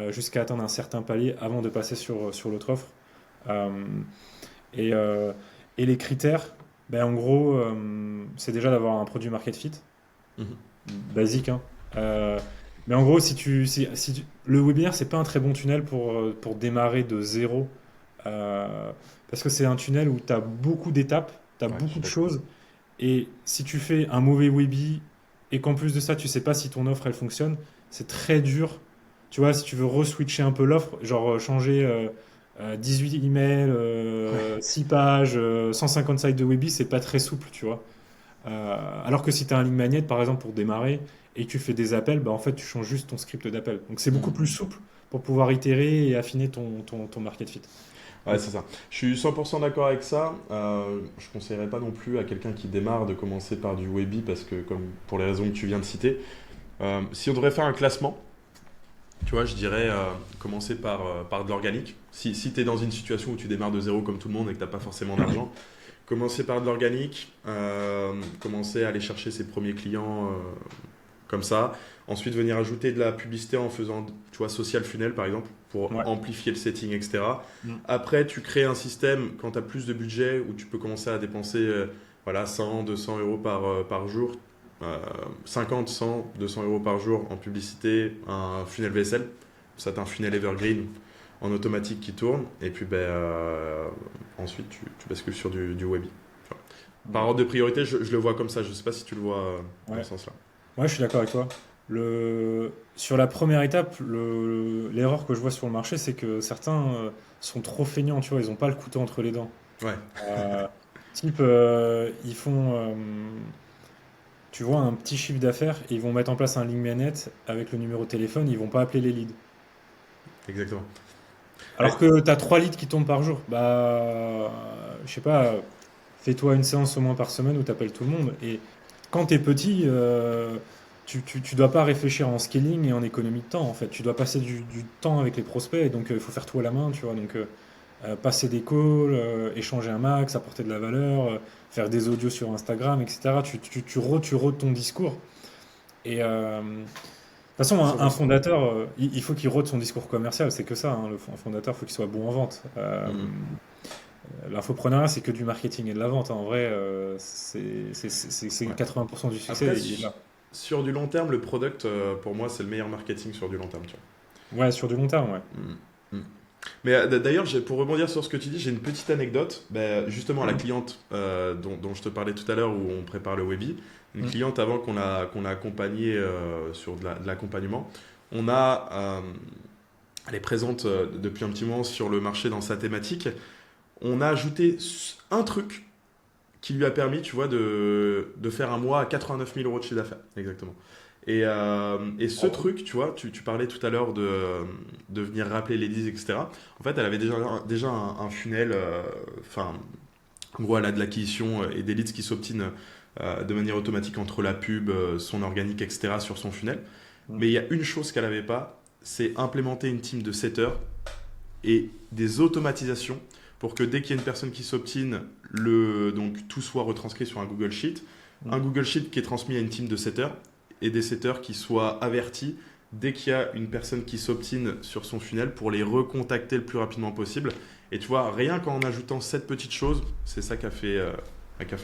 jusqu'à atteindre un certain palier avant de passer sur l'autre offre. Euh, et, euh, et les critères, ben, en gros, c'est déjà d'avoir un produit market fit, Mhm. basique, hein. Euh, mais en gros, le webinaire, c'est pas un très bon tunnel pour démarrer de zéro. Parce que c'est un tunnel où tu as beaucoup d'étapes, tu as Ouais, je beaucoup suis de d'accord. choses. Et si tu fais un mauvais Webi et qu'en plus de ça, tu sais pas si ton offre elle fonctionne, c'est très dur. Tu vois, si tu veux re-switcher un peu l'offre, genre changer 18 emails, Ouais. 6 pages, 150 sites de Webi, c'est pas très souple, tu vois. Alors que si tu as un lead magnet, par exemple, pour démarrer et que tu fais des appels, bah, en fait, tu changes juste ton script d'appel. Donc c'est beaucoup plus Mhm. souple pour pouvoir itérer et affiner ton market fit. Ouais, c'est ça. Je suis 100% d'accord avec ça. Je conseillerais pas non plus à quelqu'un qui démarre de commencer par du Webi parce que, comme pour les raisons que tu viens de citer, si on devrait faire un classement, tu vois, je dirais commencer par de l'organique. Si tu es dans une situation où tu démarres de zéro comme tout le monde et que tu n'as pas forcément d'argent, commencer par de l'organique, commencer à aller chercher ses premiers clients comme ça. Ensuite, venir ajouter de la publicité en faisant, tu vois, social funnel par exemple, pour Ouais. amplifier le setting, etc. Mm. Après, tu crées un système quand tu as plus de budget où tu peux commencer à dépenser voilà, 100, 200 euros par jour. euh, 50, 100, 200 euros par jour en publicité, un funnel VSL. Ça, tu un funnel evergreen en automatique qui tourne. Et puis, ben, ensuite, tu bascules sur du Webi. Enfin, par Ouais. ordre de priorité, je le vois comme ça. Je ne sais pas si tu le vois dans Ouais. ce sens-là. Ouais, je suis d'accord avec toi. Sur la première étape, l'erreur que je vois sur le marché, c'est que certains sont trop feignants, tu vois, ils n'ont pas le couteau entre les dents. Ouais, Euh, Type, ils font, tu vois, un petit chiffre d'affaires et ils vont mettre en place un ligne manette avec le numéro de téléphone, ils vont pas appeler les leads. exactement. Alors Ouais, que tu as 3 leads qui tombent par jour, bah, je sais pas, fais-toi une séance au moins par semaine où tu appelles tout le monde. Et quand tu es petit, tu dois pas réfléchir en scaling et en économie de temps, en fait. Tu dois passer du temps avec les prospects, et donc il faut faire tout à la main, tu vois. Donc, passer des calls, échanger un max, apporter de la valeur, faire des audios sur Instagram, etc. Tu rôdes ton discours. Et de toute façon, un 100%. fondateur, il faut qu'il rôde son discours commercial, c'est que ça, hein, un fondateur, il faut qu'il soit bon en vente. Mhm. L'infopreneur, c'est que du marketing et de la vente, hein. En vrai, c'est Ouais. 80% du Après, succès, il est là. sur du long terme, le product, pour moi, c'est le meilleur marketing sur du long terme, tu Ouais, sur du long terme, ouais. vois. Mhm. Mhm. Mais d'ailleurs, pour rebondir sur ce que tu dis, j'ai une petite anecdote. Ben, justement, la cliente dont je te parlais tout à l'heure, où on prépare le Webi, une Mm. cliente avant qu'on a accompagnée sur de l'accompagnement, on a, elle est présente depuis un petit moment sur le marché dans sa thématique. On a ajouté un truc qui lui a permis, tu vois, de faire un mois à 89 000 euros de chiffre d'affaires. Exactement. Et ce truc, tu vois, tu parlais tout à l'heure de venir rappeler les leads, etc. En fait, elle avait déjà un funnel, enfin, en gros, elle a de l'acquisition et des leads qui s'obtiennent de manière automatique entre la pub, son organique, etc. sur son funnel. Mm. Mais il y a une chose qu'elle n'avait pas, c'est implémenter une team de setters et des automatisations pour que dès qu'il y a une personne qui s'obtine, donc tout soit retranscrit sur un Google Sheet. Mm. Un Google Sheet qui est transmis à une team de setters et des setters qui soient avertis dès qu'il y a une personne qui s'obtine sur son funnel pour les recontacter le plus rapidement possible. Et tu vois, rien qu'en ajoutant cette petite chose, c'est ça qui a fait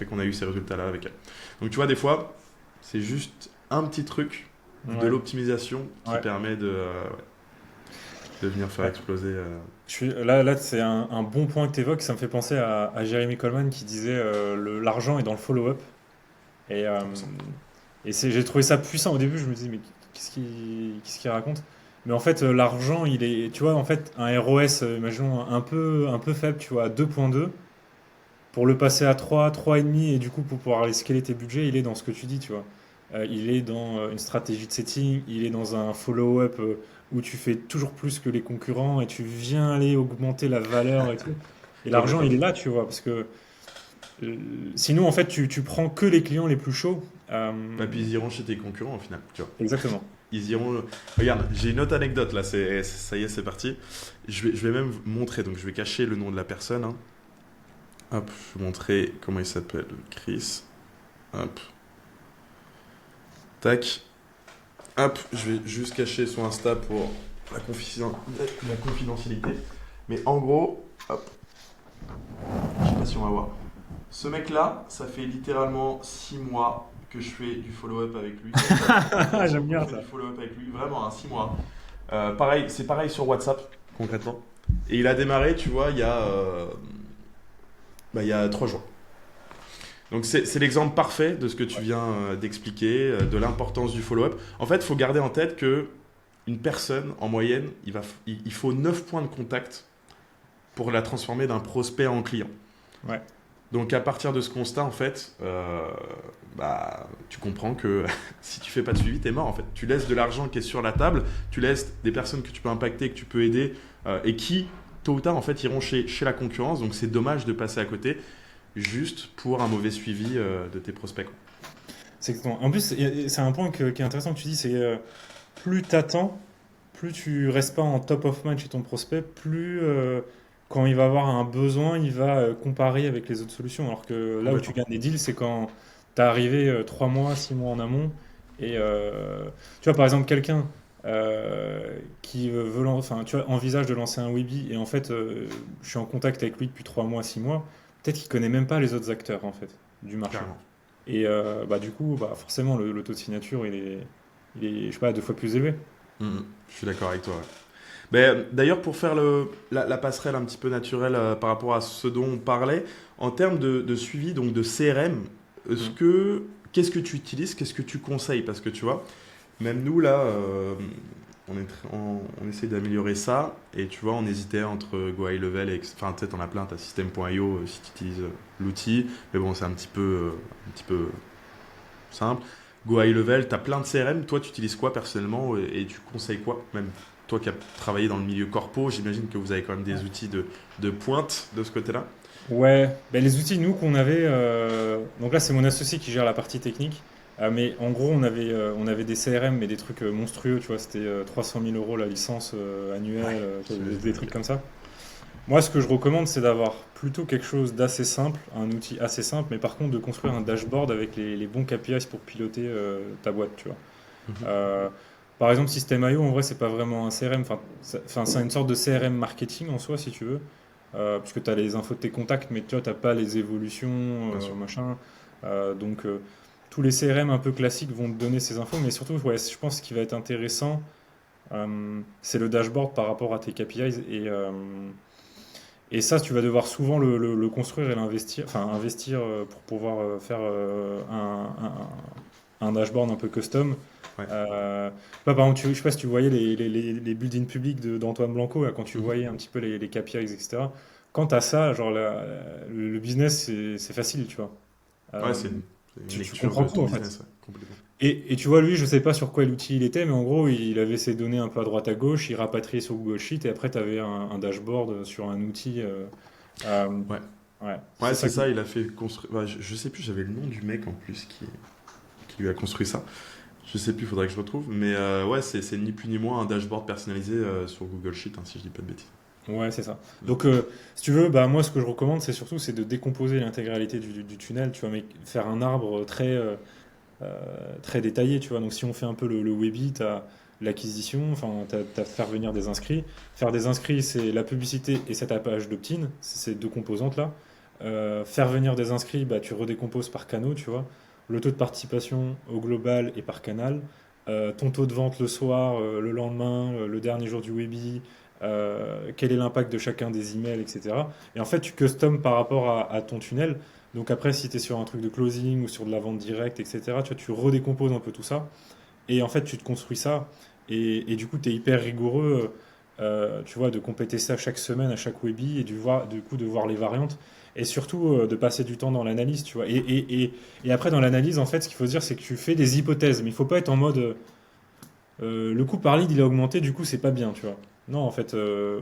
qu'on a eu ces résultats-là avec elle. Donc tu vois, des fois, c'est juste un petit truc de Ouais. l'optimisation qui Ouais. permet de venir faire Ouais. exploser. Là, c'est un bon point que tu évoques. Ça me fait penser à Jeremy Coleman qui disait l'argent est dans le follow-up. Et, euh, 100%. j'ai trouvé ça puissant. Au début, je me disais, mais qu'est-ce qu'il raconte? Mais en fait, l'argent, il est, tu vois, en fait, un ROS, imaginons, un peu faible, tu vois, à 2,2, pour le passer à 3, 3,5, et du coup, pour pouvoir aller scaler tes budgets, il est dans ce que tu dis, tu vois. Il est dans une stratégie de setting, il est dans un follow-up où tu fais toujours plus que les concurrents et tu viens aller augmenter la valeur et tout. Et l'argent, Complètement. il est là, tu vois, parce que euh, sinon, en fait, tu prends que les clients les plus chauds. Et puis ils iront chez tes concurrents au final, tu vois. Exactement. Ils iront. Regarde, j'ai une autre anecdote là, ça y est, c'est parti. Je vais même vous montrer, donc je vais cacher le nom de la personne, hein. Hop, je vais montrer comment il s'appelle. Chris. Hop, tac. Hop, je vais juste cacher son Insta pour la confidentialité. Mais en gros, hop, je sais pas si on va voir. Ce mec-là, ça fait littéralement 6 mois que je fais du follow-up avec lui. J'aime Que je bien fais ça. du follow-up avec lui, vraiment, 6 mois. Pareil, c'est pareil sur WhatsApp, concrètement. Et il a démarré, tu vois, il y a 3 jours. Donc c'est l'exemple parfait de ce que tu viens d'expliquer, de l'importance du follow-up. En fait, il faut garder en tête que une personne, en moyenne, il faut 9 points de contact pour la transformer d'un prospect en client. Ouais. Donc à partir de ce constat, en fait, tu comprends que si tu fais pas de suivi, t'es mort en fait. Tu laisses de l'argent qui est sur la table, tu laisses des personnes que tu peux impacter, que tu peux aider, et qui, tôt ou tard, en fait, iront chez la concurrence. Donc c'est dommage de passer à côté juste pour un mauvais suivi de tes prospects, quoi. En plus, c'est un point qui est intéressant que tu dis, c'est plus t'attends, plus tu restes pas en top of mind chez ton prospect, plus quand il va avoir un besoin, il va comparer avec les autres solutions. Alors que là où tu Complètement. gagnes des deals, c'est quand tu es arrivé 3 mois, 6 mois en amont. Et tu vois, par exemple, quelqu'un qui enfin, tu vois, envisage de lancer un Weeby, et en fait, je suis en contact avec lui depuis 3 mois, 6 mois, peut-être qu'il connaît même pas les autres acteurs en fait du marché. Carrément. Et du coup, forcément, le taux de signature, il est, je sais pas, 2 fois plus élevé. Je suis d'accord avec toi. Ouais. Ben, d'ailleurs, pour faire la passerelle un petit peu naturelle par rapport à ce dont on parlait, en termes de suivi, donc de CRM, Mm. qu'est-ce que tu utilises, qu'est-ce que tu conseilles? Parce que tu vois, même nous là, on essaie d'améliorer ça, et tu vois, on hésitait entre Go High Level et. Enfin, tu sais, t'en as plein, t'as System.io si tu utilises l'outil, mais bon, c'est un petit peu simple. Go High Level, tu as plein de CRM. Toi, tu utilises quoi personnellement et tu conseilles quoi? Même toi qui as travaillé dans le milieu corpo, j'imagine que vous avez quand même des outils de pointe de ce côté-là. Ouais, ben les outils, nous, qu'on avait. Donc là, c'est mon associé qui gère la partie technique. Mais en gros, on avait des CRM, mais des trucs monstrueux, tu vois. C'était 300 000 euros la licence annuelle, Ouais, des j'imagine. trucs comme ça. Moi, ce que je recommande, c'est d'avoir plutôt quelque chose d'assez simple, un outil assez simple, mais par contre de construire un dashboard avec les bons KPIs pour piloter ta boîte, tu vois. Mhm. Euh, Par exemple, System.io, en vrai, c'est pas vraiment un CRM. Enfin, c'est une sorte de CRM marketing en soi, si tu veux, puisque tu as les infos de tes contacts, mais tu vois, t'as pas les évolutions, Bien sûr. machin. Donc, tous les CRM un peu classiques vont te donner ces infos, mais surtout, ouais, je pense qu'il va être intéressant, c'est le dashboard par rapport à tes KPIs. Et ça, tu vas devoir souvent le construire et l'investir, enfin investir pour pouvoir faire un dashboard un peu custom. Ouais. Par exemple, je sais pas si tu voyais les buildings publics d'Antoine Blanco, là, quand tu Mhm. voyais un petit peu les KPIs, etc. Quand tu as ça, genre le business, c'est facile, tu vois. Ouais, Euh, c'est une tu lecture comprends de tout ton en fait. business, ouais, complètement. Et tu vois, lui, je sais pas sur quel outil il était, mais en gros, il avait ses données un peu à droite à gauche, il rapatriait sur Google Sheet, et après, tu avais un dashboard sur un outil. Euh, Ouais. ouais, Ouais, c'est c'est ça qui. ça, il a fait construire. Ouais, je sais plus, j'avais le nom du mec en plus qui lui a construit ça. Je sais plus, faudrait que je retrouve. Mais ouais, c'est ni plus ni moins un dashboard personnalisé sur Google Sheet, hein, si je dis pas de bêtises. Ouais, c'est ça. Mm. Donc, si tu veux, bah, moi, ce que je recommande, c'est surtout c'est de décomposer l'intégralité du tunnel, tu vois, mais faire un arbre très détaillé, tu vois. Donc, si on fait un peu le Webby, tu as l'acquisition, enfin, tu as faire venir des inscrits. Faire des inscrits, c'est la publicité et cette page d'opt-in, c'est ces deux composantes-là. Faire venir des inscrits, bah, tu redécomposes par canaux, tu vois. Le taux de participation au global et par canal. Ton taux de vente le soir, le lendemain, le dernier jour du Webby, quel est l'impact de chacun des emails, etc. Et en fait, tu customes par rapport à ton tunnel. Donc après, si tu es sur un truc de closing ou sur de la vente directe, etc., tu vois, tu redécomposes un peu tout ça. Et en fait, tu te construis ça. Et du coup, tu es hyper rigoureux, tu vois, de compléter ça chaque semaine, à chaque Webby, et du coup, de voir les variantes. Et surtout, de passer du temps dans l'analyse, tu vois. Et après, dans l'analyse, en fait, ce qu'il faut se dire, c'est que tu fais des hypothèses. Mais il faut pas être en mode, le coût par lead, il a augmenté, du coup, c'est pas bien, tu vois. Non, en fait,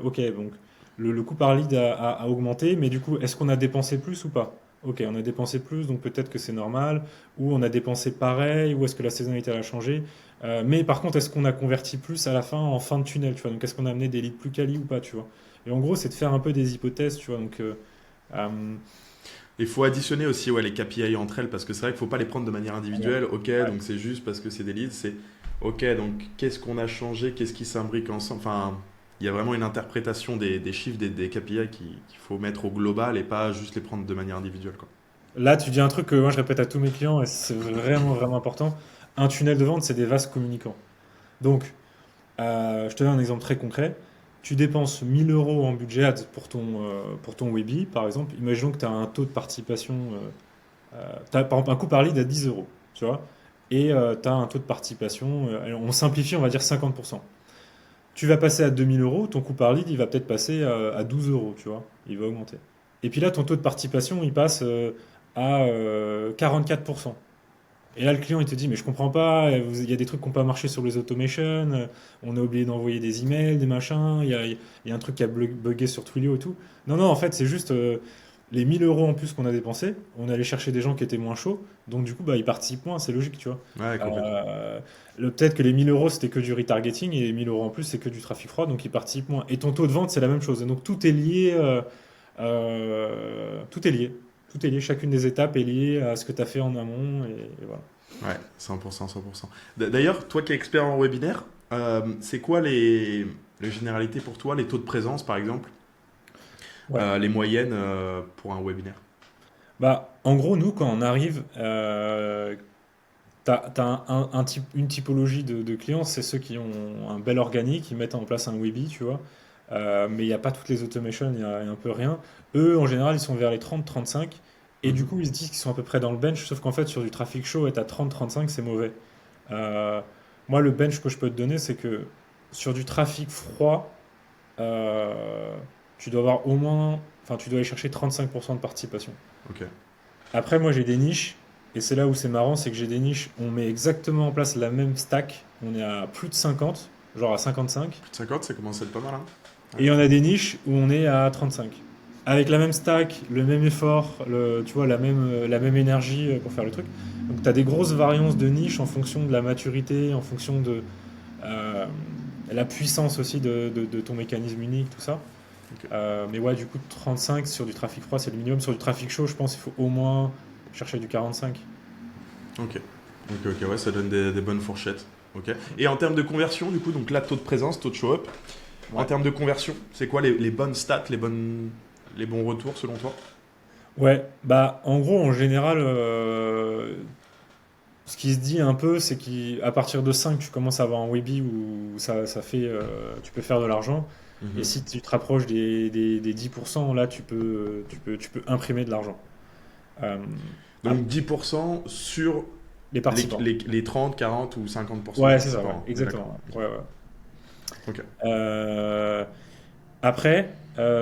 ok, donc le coût par lead a augmenté, mais du coup, est-ce qu'on a dépensé plus ou pas? Ok, on a dépensé plus, donc peut-être que c'est normal, ou on a dépensé pareil, ou est-ce que la saisonnalité elle a changé? Mais par contre, est-ce qu'on a converti plus à la fin, en fin de tunnel, tu vois? Donc, est-ce qu'on a amené des leads plus quali ou pas, tu vois? Et en gros, c'est de faire un peu des hypothèses, tu vois. Donc, euh, Il faut additionner aussi ouais, les KPI entre elles parce que c'est vrai qu'il ne faut pas les prendre de manière ouais, individuelle. Ok, ouais, donc c'est juste parce que c'est des leads. C'est ok, donc qu'est-ce qu'on a changé, qu'est-ce qui s'imbrique ensemble. Enfin, il y a vraiment une interprétation des chiffres, des KPI qu'il faut mettre au global et pas juste les prendre de manière individuelle. Quoi. là, tu dis un truc que moi je répète à tous mes clients et c'est vraiment vraiment important. Un tunnel de vente, c'est des vases communicants. Donc, je te donne un exemple très concret. Tu dépenses 1000 euros en budget ads pour ton Webi, par exemple. Imaginons que tu as un taux de participation, t'as, par exemple un coût par lead à 10 euros, tu vois, et tu as un taux de participation, on simplifie, on va dire 50%. Tu vas passer à 2000 euros, ton coût par lead, il va peut-être passer à 12 euros, tu vois, il va augmenter. Et puis là, ton taux de participation, il passe à 44%. Et là, le client, il te dit, mais je comprends pas, il y a des trucs qui n'ont pas marché sur les automations, on a oublié d'envoyer des emails, des machins, il y a un truc qui a bugué sur Twilio et tout. Non, non, en fait, c'est juste les 1000 euros en plus qu'on a dépensés, on allait chercher des gens qui étaient moins chauds, donc du coup, bah, ils participent moins, c'est logique, tu vois. Ouais, complètement. Euh, Peut-être que les 1000 euros, c'était que du retargeting, et les 1000 euros en plus, c'est que du trafic froid, donc ils participent moins. Et ton taux de vente, c'est la même chose. Et donc tout est lié, tout est lié. Tout est lié, chacune des étapes est liée à ce que tu as fait en amont, et voilà. Ouais, 100%, 100%. D'ailleurs, toi qui es expert en webinaire, c'est quoi les généralités pour toi, les taux de présence par exemple, Ouais. les moyennes pour un webinaire? Bah, en gros, nous, quand on arrive, t'as une typologie de clients, c'est ceux qui ont un bel organique, qui mettent en place un Webi, tu vois. Mais il n'y a pas toutes les automations, il y a un peu rien. Eux, en général, ils sont vers les 30-35. Et du Mhm. coup, ils se disent qu'ils sont à peu près dans le bench, sauf qu'en fait, sur du trafic chaud, être à 30-35, c'est mauvais. Euh, Moi, le bench que je peux te donner, c'est que sur du trafic froid, euh, tu dois avoir au moins, enfin, tu dois aller chercher 35% de participation. Ok. Après, moi, j'ai des niches, et c'est là où c'est marrant, c'est que j'ai des niches, on met exactement en place la même stack, on est à plus de 50, genre à 55, Plus de 50, ça commence à être pas mal, hein? et Ouais. il y en a des niches où on est à 35. Avec la même stack, le même effort, tu vois, la même énergie pour faire le truc. Donc, tu as des grosses variances de niches en fonction de la maturité, en fonction de euh, la puissance aussi de ton mécanisme unique, tout ça. Ok. Mais ouais, du coup, 35 sur du trafic froid, c'est le minimum. Sur du trafic chaud, je pense qu'il faut au moins chercher du 45. Ok. Ok, ok, ouais, ça donne des bonnes fourchettes. Ok. Et en termes de conversion, du coup, donc là, taux de présence, taux de show-up, en Ouais. termes de conversion, c'est quoi les bonnes stats, les bons retours selon toi? Ouais, bah en gros, en général, ce qui se dit un peu, c'est qu'à partir de 5 tu commences à avoir un Webi où ça fait, tu peux faire de l'argent. Et Mhm. si tu te rapproches des 10%, là, tu peux imprimer de l'argent. Euh, Donc 10% sur les participants. les 30, 40 ou 50% de Ouais, c'est ça, ouais, participants, hein. On est d'accord. exactement. Ok. Ouais, ouais. Ok. Euh, Après,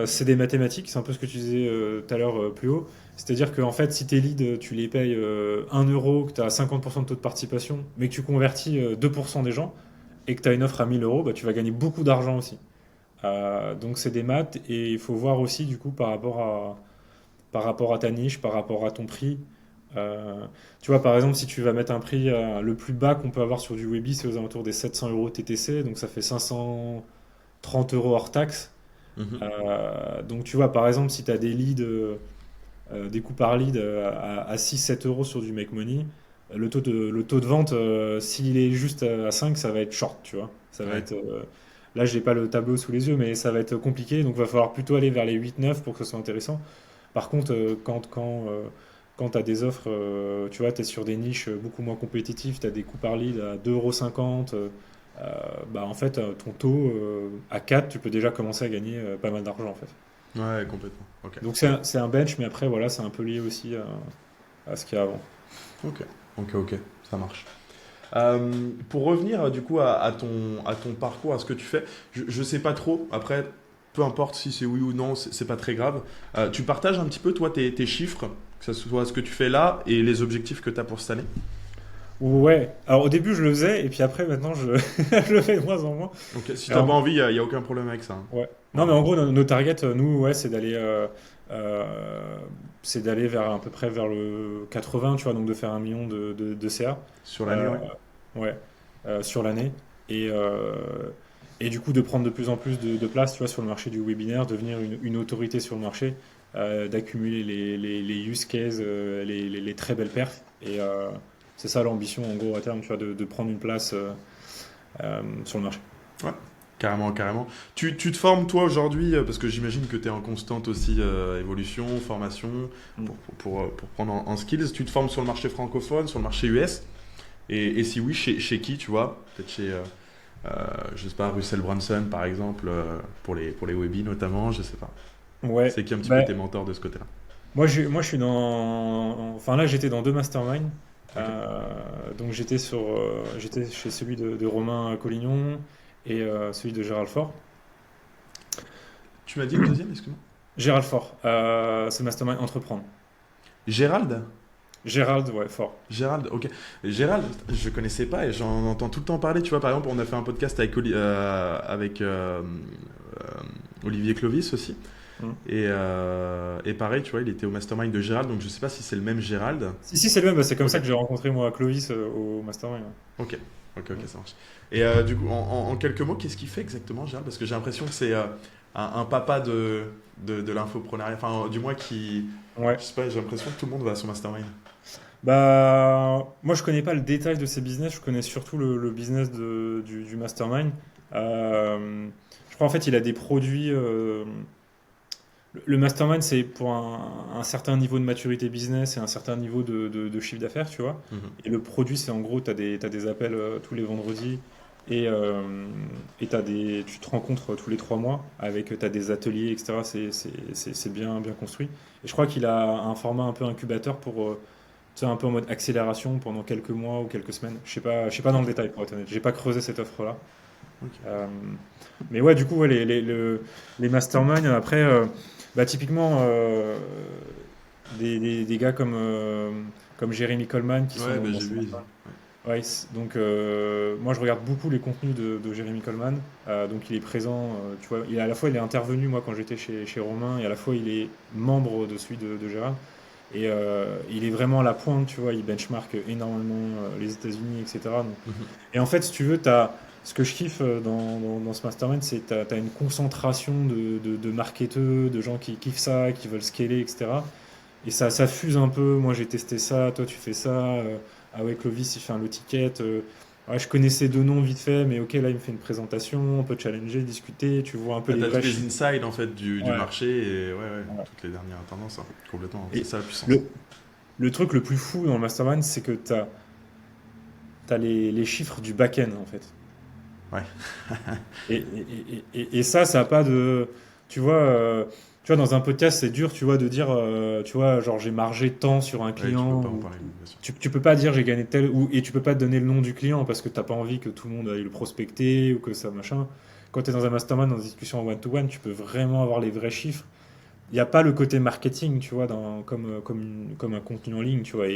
C'est des mathématiques, c'est un peu ce que tu disais tout à l'heure plus haut. C'est-à-dire qu'en fait, si tes leads, tu les payes 1 euro, que tu as 50% de taux de participation, mais que tu convertis 2% des gens, et que tu as une offre à 1000 euros, bah, tu vas gagner beaucoup d'argent aussi. Donc c'est des maths, et il faut voir aussi du coup par rapport à ta niche, par rapport à ton prix. Euh, Tu vois, par exemple, si tu vas mettre un prix, le plus bas qu'on peut avoir sur du Webi, c'est aux alentours des 700 euros TTC, donc ça fait 530 euros hors taxe. Mhm. Donc tu vois, par exemple, si tu as des leads, des coûts par lead à 6-7 euros sur du Make Money, le taux de vente, s'il est juste à 5, ça va être short, tu vois. Ça va Ouais. être, là, j'ai pas le tableau sous les yeux, mais ça va être compliqué, donc il va falloir plutôt aller vers les 8-9 pour que ce soit intéressant. Par contre, quand tu as des offres, tu vois, tu es sur des niches beaucoup moins compétitives, tu as des coûts par lead à 2,50 €, bah, en fait, ton taux à 4, tu peux déjà commencer à gagner pas mal d'argent, en fait. Ouais, complètement. Ok. Donc c'est un bench, mais après, voilà, c'est un peu lié aussi à ce qu'il y a avant. Ok. Ok, ok. Ça marche. Pour revenir du coup à ton parcours, à ce que tu fais, je sais pas trop. Après, peu importe si c'est oui ou non, c'est pas très grave. Tu partages un petit peu, toi, tes chiffres, que ce soit ce que tu fais là et les objectifs que tu as pour cette année? Ouais, alors au début, je le faisais, et puis après, maintenant, je le fais de moins en moins. Ok, si t'as pas Alors, envie, y a aucun problème avec ça, hein. ouais. Non, mais Voilà. en gros, nos targets, nous, ouais, euh, c'est d'aller vers à peu près vers le 80, tu vois, donc de faire 1 million de CA. Sur l'année, Euh, ouais. ouais, sur l'année. Et, euh, et du coup, de prendre de plus en plus de place, tu vois, sur le marché du webinaire, devenir une autorité sur le marché, d'accumuler les use cases, les très belles perfs. Et c'est ça l'ambition, en gros, à terme, tu vois, de prendre une place sur le marché. Ouais, carrément, carrément. Tu te formes toi aujourd'hui, parce que j'imagine que tu es en constante aussi évolution, formation, Mm. pour prendre en skills. Tu te formes sur le marché francophone, sur le marché US, et si oui, chez qui, tu vois? Peut-être chez, euh, je sais pas, Russell Brunson par exemple, pour les webis notamment, je sais pas. Ouais, C'est qui un petit peu bah, tes mentors de ce côté-là? moi, je suis enfin là, j'étais dans deux masterminds. Ok. Donc j'étais chez celui de Romain Collignon et celui de Gérald Fort. Tu m'as dit le deuxième, excuse-moi? Gérald Fort, c'est Mastermind Entreprendre. Gérald? Gérald, ouais, Fort. Gérald, ok. Gérald, je connaissais pas et j'en entends tout le temps parler. Tu vois, par exemple, on a fait un podcast avec Olivier Clovis aussi. Mm. Et pareil, tu vois, il était au mastermind de Gérald, donc je sais pas si c'est le même Gérald. Si, si, c'est le même, bah, c'est comme Ok, ça que j'ai rencontré moi Clovis au Mastermind. ok, ok, ok, Ouais. ça marche. Et du coup, en quelques mots, qu'est-ce qu'il fait exactement, Gérald? Parce que j'ai l'impression que c'est un papa de l'infopreneuriat, enfin, du moins qui. Ouais. Je sais pas, j'ai l'impression que tout le monde va à son mastermind. Moi, je connais pas le détail de ces business, je connais surtout le business du Mastermind. Je crois en fait il a des produits. Le Mastermind, c'est pour un certain niveau de maturité business et un certain niveau de chiffre d'affaires, tu vois. Mhm. Et le produit, c'est en gros, t'as des appels tous les vendredis et tu te rencontres tous les 3 mois avec, t'as des ateliers, etc. C'est bien, bien construit. Et je crois qu'il a un format un peu incubateur pour, tu sais, un peu en mode accélération pendant quelques mois ou quelques semaines. Je sais pas dans le Ok, détail, pour être honnête. J'ai pas creusé cette offre-là. ok. Euh, mais ouais, du coup, ouais, les masterminds, après, bah, typiquement, des gars comme Jeremy Coleman qui sont Ouais, dans, bah, dans j'ai ces vu. masterminds. Ouais, donc, moi, je regarde beaucoup les contenus de Jeremy Coleman. Donc, il est présent, tu vois, à la fois, il est intervenu, moi, quand j'étais chez Romain, et à la fois, il est membre de celui de Gérard. Et il est vraiment à la pointe, tu vois, il benchmark énormément les États-Unis, etc. Mhm. Et en fait, si tu veux, ce que je kiffe dans ce mastermind, c'est que tu as une concentration de marketeurs, de gens qui kiffent ça, qui veulent scaler, etc. Et ça fuse un peu. Moi, j'ai testé ça, toi, tu fais ça. Ah ouais, Clovis, il fait un low ticket. Ouais, je connaissais deux noms vite fait, mais ok, là, il me fait une présentation, on peut challenger, discuter, tu vois un peu Ouais, les t'as tous vrais les chiffres. insides en fait du Ouais, marché et ouais, ouais, ouais. toutes les dernières tendances, hein. Complètement, c'est Et ça la puissance. le truc le plus fou dans le mastermind, c'est que tu as les chiffres du back-end, en fait. Ouais, Et ça a pas de. Tu vois, dans un podcast, c'est dur, tu vois, de dire, tu vois, genre j'ai margé tant sur un ouais, tu peux client. pas en parler, bien sûr. Tu peux pas dire j'ai gagné tel. Et tu peux pas te donner le nom du client parce que t'as pas envie que tout le monde aille le prospecter ou que ça machin. quand tu es dans un mastermind, dans des discussions en one-to-one, tu peux vraiment avoir les vrais chiffres. Il n'y a pas le côté marketing, tu vois, comme un contenu en ligne, tu vois.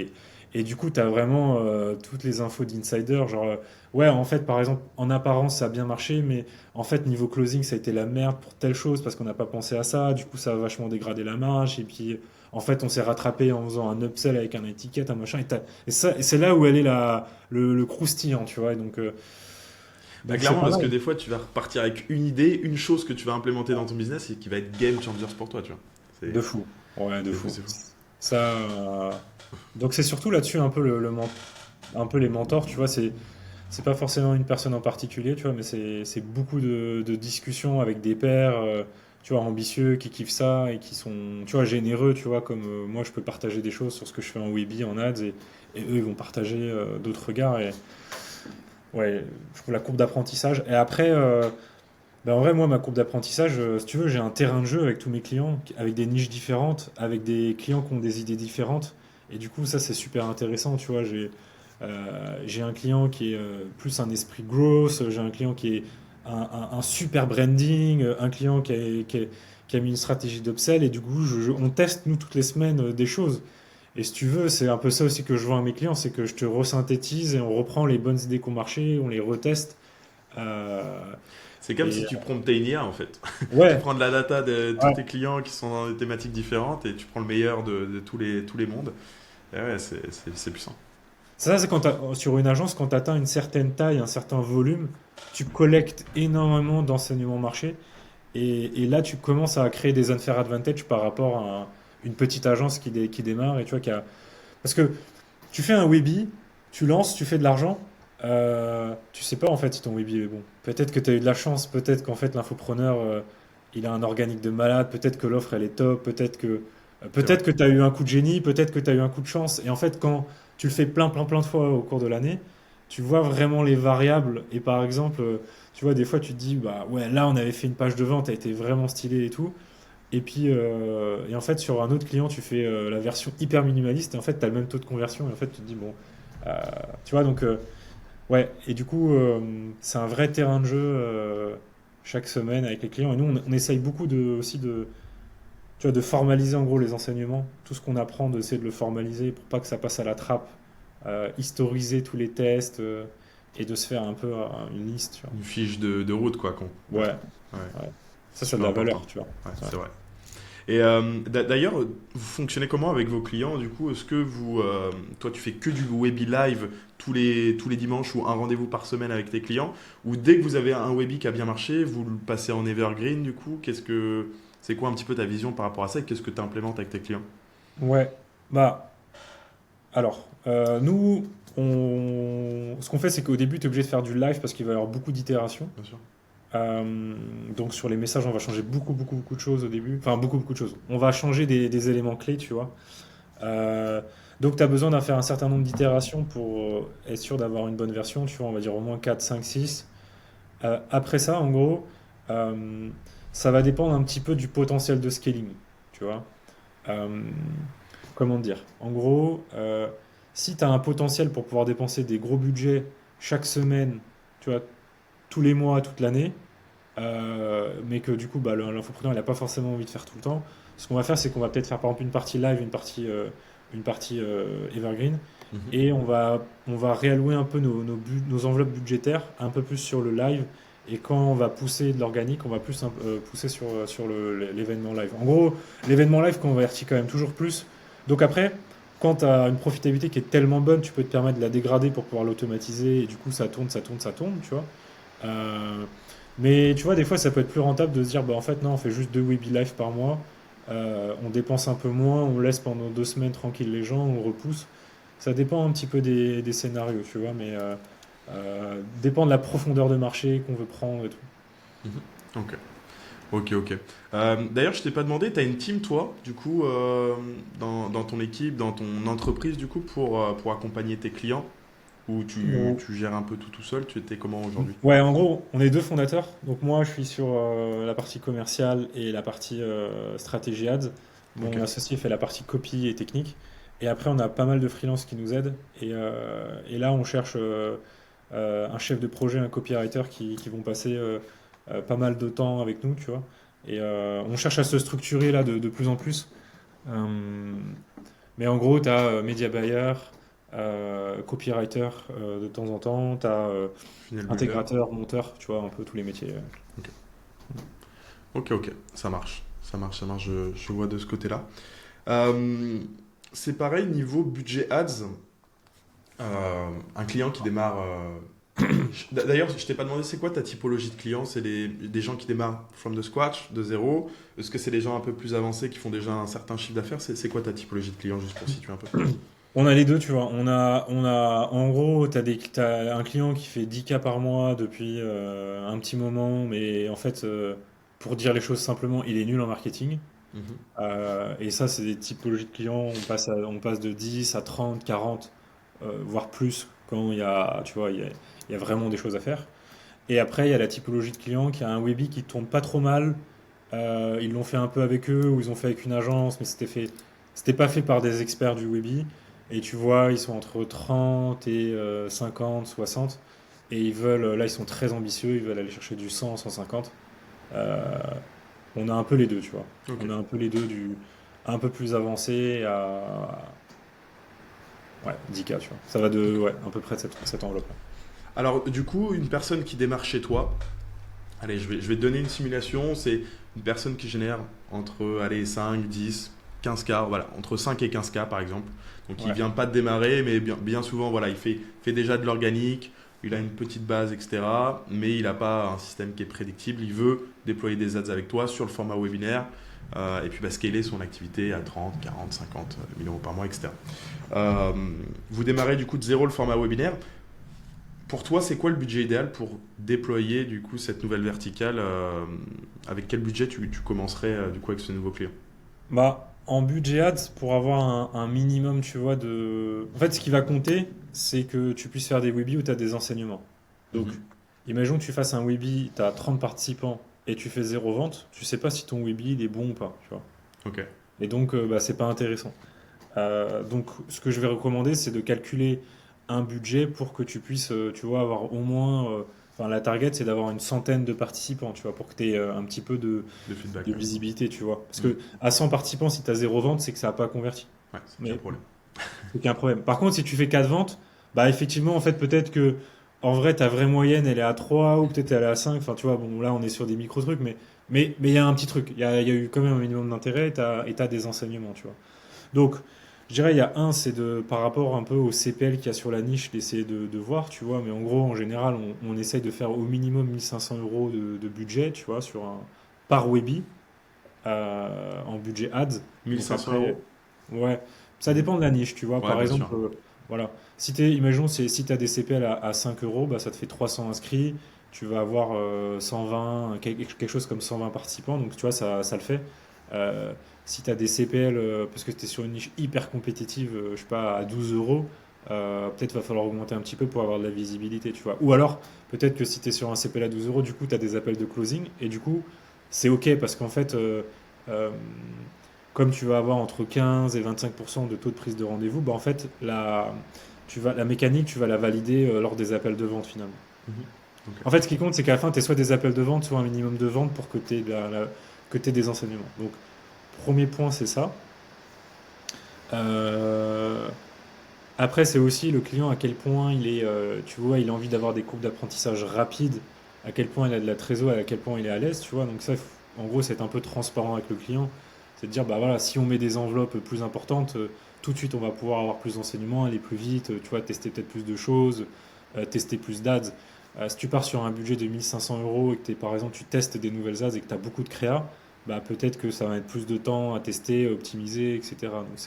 Et du coup, tu as vraiment toutes les infos d'insider, genre, ouais, en fait, par exemple, en apparence, ça a bien marché, mais en fait, niveau closing, ça a été la merde pour telle chose parce qu'on n'a pas pensé à ça. Du coup, ça a vachement dégradé la marge. Et puis, en fait, on s'est rattrapé en faisant un upsell avec un étiquette, un machin. Et c'est là où elle est le croustillant, tu vois. Bah, Donc c'est clairement, pas parce que mal. des fois, tu vas repartir avec une idée, une chose que tu vas implémenter dans ton business et qui va être game changer pour toi, tu vois. De fou. Ouais, de C'est fou, fou. c'est fou. Ça, donc c'est surtout là-dessus un peu un peu les mentors, tu vois, c'est pas forcément une personne en particulier, tu vois, mais c'est beaucoup de discussions avec des pairs, tu vois, ambitieux, qui kiffent ça et qui sont, tu vois, généreux, tu vois, comme moi je peux partager des choses sur ce que je fais en Webi, en ads, et eux ils vont partager d'autres regards. Et ouais, je trouve la courbe d'apprentissage. Et après, ben en vrai, moi, ma courbe d'apprentissage, si tu veux, j'ai un terrain de jeu avec tous mes clients, avec des niches différentes, avec des clients qui ont des idées différentes. Et du coup, ça, c'est super intéressant, tu vois. J'ai un client qui est plus un esprit growth, j'ai un client qui est un super branding, un client qui a mis une stratégie d'upsell. Et du coup, on teste, nous, toutes les semaines, des choses. Et si tu veux, c'est un peu ça aussi que je vois à mes clients, c'est que je te resynthétise et on reprend les bonnes idées qui ont marché, on les reteste. Euh, C'est comme et si tu promptais une IA en fait. Tu ouais, prends de la data de tous ouais. tes clients qui sont dans des thématiques différentes et tu prends le meilleur de tous les mondes. Et ouais, c'est puissant. Ça, c'est sur une agence, quand tu atteins une certaine taille, un certain volume, tu collectes énormément d'enseignements marché. Et là, tu commences à créer des unfair advantage par rapport à une petite agence qui démarre. Et tu vois, parce que tu fais un Webi, tu lances, tu fais de l'argent. Tu sais pas en fait si ton Webi est bon. Peut-être que tu as eu de la chance, peut-être qu'en fait l'infopreneur il a un organique de malade, peut-être que l'offre elle est top, C'est vrai. peut-être que tu as eu un coup de génie, peut-être que tu as eu un coup de chance. Et en fait, quand tu le fais plein de fois au cours de l'année, tu vois vraiment les variables. Et par exemple, tu vois, des fois tu te dis, bah ouais, là on avait fait une page de vente, elle était vraiment stylée et tout. Et puis, et en fait, sur un autre client, tu fais la version hyper minimaliste et en fait, tu as le même taux de conversion. Et en fait, tu te dis, bon, euh, tu vois, ouais. Et du coup, c'est un vrai terrain de jeu chaque semaine avec les clients. Et nous, on essaye beaucoup tu vois, de formaliser en gros les enseignements. Tout ce qu'on apprend, d'essayer de le formaliser pour pas que ça passe à la trappe. Historiser tous les tests et de se faire un peu une liste, tu Une fiche de route quoi. Ouais, vois. Ouais, ouais. ouais. Ça a de Super la important. valeur, tu vois. Ouais, Ouais. c'est vrai. Et d'ailleurs, vous fonctionnez comment avec vos clients du coup? Est-ce que toi, tu fais que du Webi Live tous les dimanches ou un rendez-vous par semaine avec tes clients? Ou dès que vous avez un Webi qui a bien marché, vous le passez en Evergreen du coup? C'est quoi un petit peu ta vision par rapport à ça et qu'est-ce que tu implémentes avec tes clients? Ouais. Bah, alors, nous, ce qu'on fait, c'est qu'au début, tu es obligé de faire du live parce qu'il va y avoir beaucoup d'itérations. Bien sûr. Euh, donc sur les messages, on va changer beaucoup de choses au début. Enfin, beaucoup de choses. On va changer des éléments clés, tu vois. Euh, donc tu as besoin d'en faire un certain nombre d'itérations pour être sûr d'avoir une bonne version, tu vois, on va dire au moins 4 5 6. Après ça, en gros, euh, ça va dépendre un petit peu du potentiel de scaling, tu vois. Euh, Comment dire? En gros, si tu as un potentiel pour pouvoir dépenser des gros budgets chaque semaine, tu vois, tous les mois, toute l'année, mais que du coup, bah, l'infopreneur, il n'a pas forcément envie de faire tout le temps. Ce qu'on va faire, c'est qu'on va peut-être faire par exemple une partie live, une partie evergreen, Mhm. et on va réallouer un peu nos enveloppes budgétaires un peu plus sur le live. Et quand on va pousser de l'organique, on va plus pousser sur l'événement live. En gros, l'événement live convertit quand même toujours plus. Donc après, quand tu as une profitabilité qui est tellement bonne, tu peux te permettre de la dégrader pour pouvoir l'automatiser. Et du coup, ça tourne, tu vois. Euh, mais tu vois, des fois, ça peut être plus rentable de se dire, bah en fait, non, on fait juste 2 Webi Live par mois. On dépense un peu moins, on laisse pendant 2 semaines tranquille les gens, on repousse. Ça dépend un petit peu des scénarios, tu vois, mais dépend de la profondeur de marché qu'on veut prendre et tout. Mhm. Ok. Ok, ok. D'ailleurs, je t'ai pas demandé, tu as une team, toi, du coup, dans ton équipe, dans ton entreprise, du coup, pour accompagner tes clients, ou Ou- tu gères un peu tout seul, tu étais comment aujourd'hui? Ouais, en gros, on est deux fondateurs. Donc moi, je suis sur la partie commerciale et la partie stratégie ads. Ok, Mon associé fait la partie copie et technique. Et après, on a pas mal de freelances qui nous aident. Et là, on cherche un chef de projet, un copywriter qui vont passer pas mal de temps avec nous, tu vois. Et on cherche à se structurer là de plus en plus. Euh, mais en gros, tu as media buyer, copywriter de temps en temps, tu as Funnel builder. intégrateur, monteur, tu vois, un peu tous les métiers. Ok, ok, ça marche. Je vois de ce côté-là. Euh, c'est pareil, niveau budget ads, un client qui démarre. D'ailleurs, je t'ai pas demandé c'est quoi ta typologie de clients? C'est des gens qui démarrent from the scratch, de zéro? Est-ce que c'est des gens un peu plus avancés qui font déjà un certain chiffre d'affaires? C'est quoi ta typologie de clients, juste pour situer un peu? On a les deux, tu vois. En gros, t'as un client qui fait 10K par mois depuis un petit moment, mais en fait, pour dire les choses simplement, il est nul en marketing. Mhm. Et ça, c'est des typologies de clients. On passe de 10 à 30, 40, voire plus quand tu vois, il y a vraiment des choses à faire. Et après, il y a la typologie de client qui a un Webi qui tourne pas trop mal. Ils l'ont fait un peu avec eux ou ils ont fait avec une agence, mais c'était pas fait par des experts du Webi. Et tu vois, ils sont entre 30 et 50, 60. Et là, ils sont très ambitieux. Ils veulent aller chercher du 100, 150. Euh, on a un peu les deux, tu vois. Ok. On a un peu les deux du un peu plus avancé à ouais, 10K, tu vois. Ça va de Ok. ouais, à peu près de cette enveloppe-là. Alors, du coup, une personne qui démarre chez toi, allez, je vais te donner une simulation. C'est une personne qui génère entre allez, 5, 10, 15K, voilà, entre 5 et 15K par exemple. Donc il Ouais. vient pas de démarrer, mais bien souvent, voilà, fait déjà de l'organique, il a une petite base, etc. Mais il n'a pas un système qui est prédictible. Il veut déployer des ads avec toi sur le format webinaire et puis scaler son activité à 30, 40, 50 000 euros par mois, etc. Euh, vous démarrez du coup de zéro le format webinaire. Pour toi, c'est quoi le budget idéal pour déployer du coup cette nouvelle verticale avec quel budget tu commencerais du coup avec ce nouveau client? Bah, en budget ads, pour avoir un minimum, tu vois, de. En fait, ce qui va compter, c'est que tu puisses faire des webis où tu as des enseignements. Donc, Mhm. imagine que tu fasses un webi, tu as 30 participants et tu fais zéro vente, tu sais pas si ton webi il est bon ou pas, tu vois. Ok. Et donc, bah, c'est pas intéressant. Donc, ce que je vais recommander, c'est de calculer un budget pour que tu puisses, tu vois, avoir au moins. Enfin, la target, c'est d'avoir une centaine de participants, tu vois, pour que tu aies un petit peu De feedback, de ouais. visibilité, tu vois. Parce Mhm. que à 100 participants, si tu as zéro vente, c'est que ça n'a pas converti. Ouais, c'est qu'il y a un Mais problème. c'est qu'il y a un problème. Par contre, si tu fais 4 ventes, bah effectivement, en fait, peut-être que en vrai, ta vraie moyenne, elle est à 3 ou peut-être elle est à 5. Enfin, tu vois, bon, là, on est sur des micro-trucs, mais il y a un petit truc. Il y a eu quand même un minimum d'intérêt et t'as des enseignements, tu vois. Donc, je dirais, il y a un, c'est par rapport un peu au CPL qu'il y a sur la niche, d'essayer de voir, tu vois. Mais en gros, en général, on essaye de faire au minimum 1500 euros de budget, tu vois, par Webi, en budget ads. Donc 1500 après, euros? ouais, ça Mhm. dépend de la niche, tu vois. Ouais, Par bien exemple, sûr. voilà, imaginons, si tu as des CPL à 5 euros, bah, ça te fait 300 inscrits. Tu vas avoir 120, quelque chose comme 120 participants. Donc, tu vois, ça le fait. Euh, si tu as des CPL, parce que tu es sur une niche hyper compétitive, je sais pas, à 12 euros, peut-être va falloir augmenter un petit peu pour avoir de la visibilité, tu vois. Ou alors, peut-être que si tu es sur un CPL à 12 euros, du coup, tu as des appels de closing. Et du coup, c'est OK parce qu'en fait, euh, comme tu vas avoir entre 15 et 25% de taux de prise de rendez-vous, bah en fait, la mécanique, tu vas la valider lors des appels de vente finalement. Mhm. Ok. En fait, ce qui compte, c'est qu'à la fin, tu aies soit des appels de vente, soit un minimum de vente pour que tu aies, des enseignements. Donc, premier point, c'est ça. Euh, Après, c'est aussi le client à quel point tu vois, il a envie d'avoir des courbes d'apprentissage rapides, à quel point il a de la trésor, à quel point il est à l'aise, tu vois. Donc ça, en gros, c'est être un peu transparent avec le client. C'est de dire, bah voilà, si on met des enveloppes plus importantes, tout de suite, on va pouvoir avoir plus d'enseignements, aller plus vite, tu vois, tester peut-être plus de choses, tester plus d'ads. Si tu pars sur un budget de 1500 euros et que par exemple, tu testes des nouvelles ads et que tu as beaucoup de créa, bah peut-être que ça va être plus de temps à tester, à optimiser, etc. Donc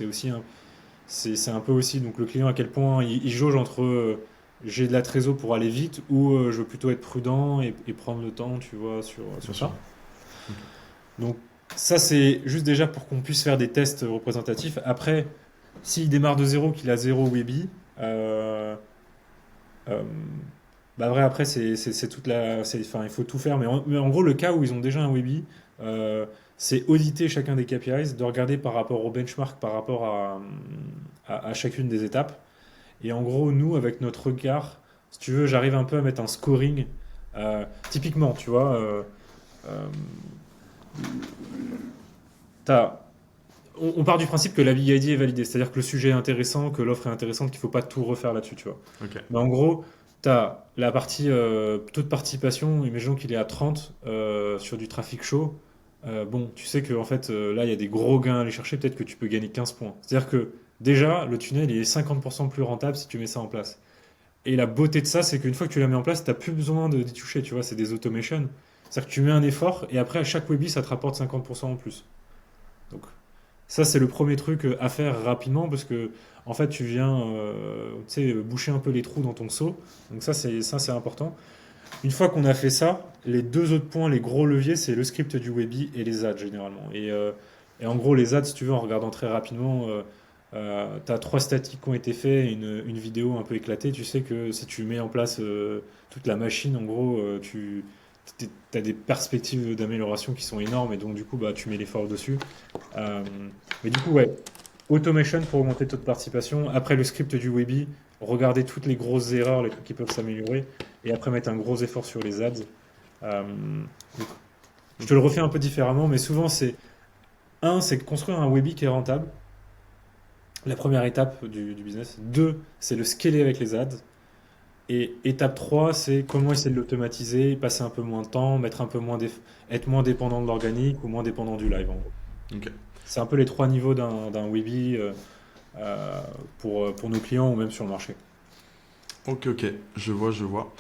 c'est un peu aussi donc le client à quel point il jauge entre j'ai de la trésor pour aller vite ou je veux plutôt être prudent et prendre le temps, tu vois, Bien sur sûr. ça. Ok. Donc ça, c'est juste déjà pour qu'on puisse faire des tests représentatifs. Après, s'il démarre de zéro, qu'il a zéro Webi, euh, euh, bah vrai, après, c'est toute enfin, il faut tout faire. Mais en gros, le cas où ils ont déjà un Webi, c'est auditer chacun des KPIs, de regarder par rapport au benchmark, par rapport à chacune des étapes. Et en gros, nous, avec notre regard, si tu veux, j'arrive un peu à mettre un scoring Typiquement, tu vois, euh, t'as- on part du principe que la Big ID est validée, c'est-à-dire que le sujet est intéressant, que l'offre est intéressante, qu'il ne faut pas tout refaire là-dessus, tu vois. Ok. Mais en gros, tu as la partie taux de participation, imaginons qu'il est à 30 sur du trafic chaud. Bon, tu sais que en fait, là, il y a des gros gains à aller chercher, peut-être que tu peux gagner 15 points. C'est-à-dire que déjà, le tunnel il est 50% plus rentable si tu mets ça en place. Et la beauté de ça, c'est qu'une fois que tu l'as mis en place, tu n'as plus besoin d'y toucher, tu vois, c'est des automations. C'est-à-dire que tu mets un effort et après, à chaque Webby, ça te rapporte 50% en plus. Donc, ça, c'est le premier truc à faire rapidement parce que, en fait, tu viens tu sais, boucher un peu les trous dans ton seau. Donc, ça, c'est important. Une fois qu'on a fait ça, les deux autres points, les gros leviers, c'est le script du Webby et les ads généralement. Et en gros, les ads, si tu veux, en regardant très rapidement, tu as trois statiques qui ont été faits et une vidéo un peu éclatée. Tu sais que si tu mets en place toute la machine, en gros, tu as des perspectives d'amélioration qui sont énormes et donc, du coup, bah, tu mets l'effort dessus. Euh, mais du coup, ouais, automation pour augmenter le taux de participation. Après le script du Webby, regarder toutes les grosses erreurs, les trucs qui peuvent s'améliorer. Et après mettre un gros effort sur les ads. Euh, donc, je te le refais un peu différemment, mais souvent c'est de construire un Webby qui est rentable. La première étape du business. Deux, c'est le scaler avec les ads. Et étape 3, c'est comment essayer de l'automatiser, passer un peu moins de temps, être moins dépendant de l'organique ou moins dépendant du live, en gros. Ok. C'est un peu les trois niveaux d'un Webby euh, pour nos clients ou même sur le marché. Ok, ok. Je vois, je vois.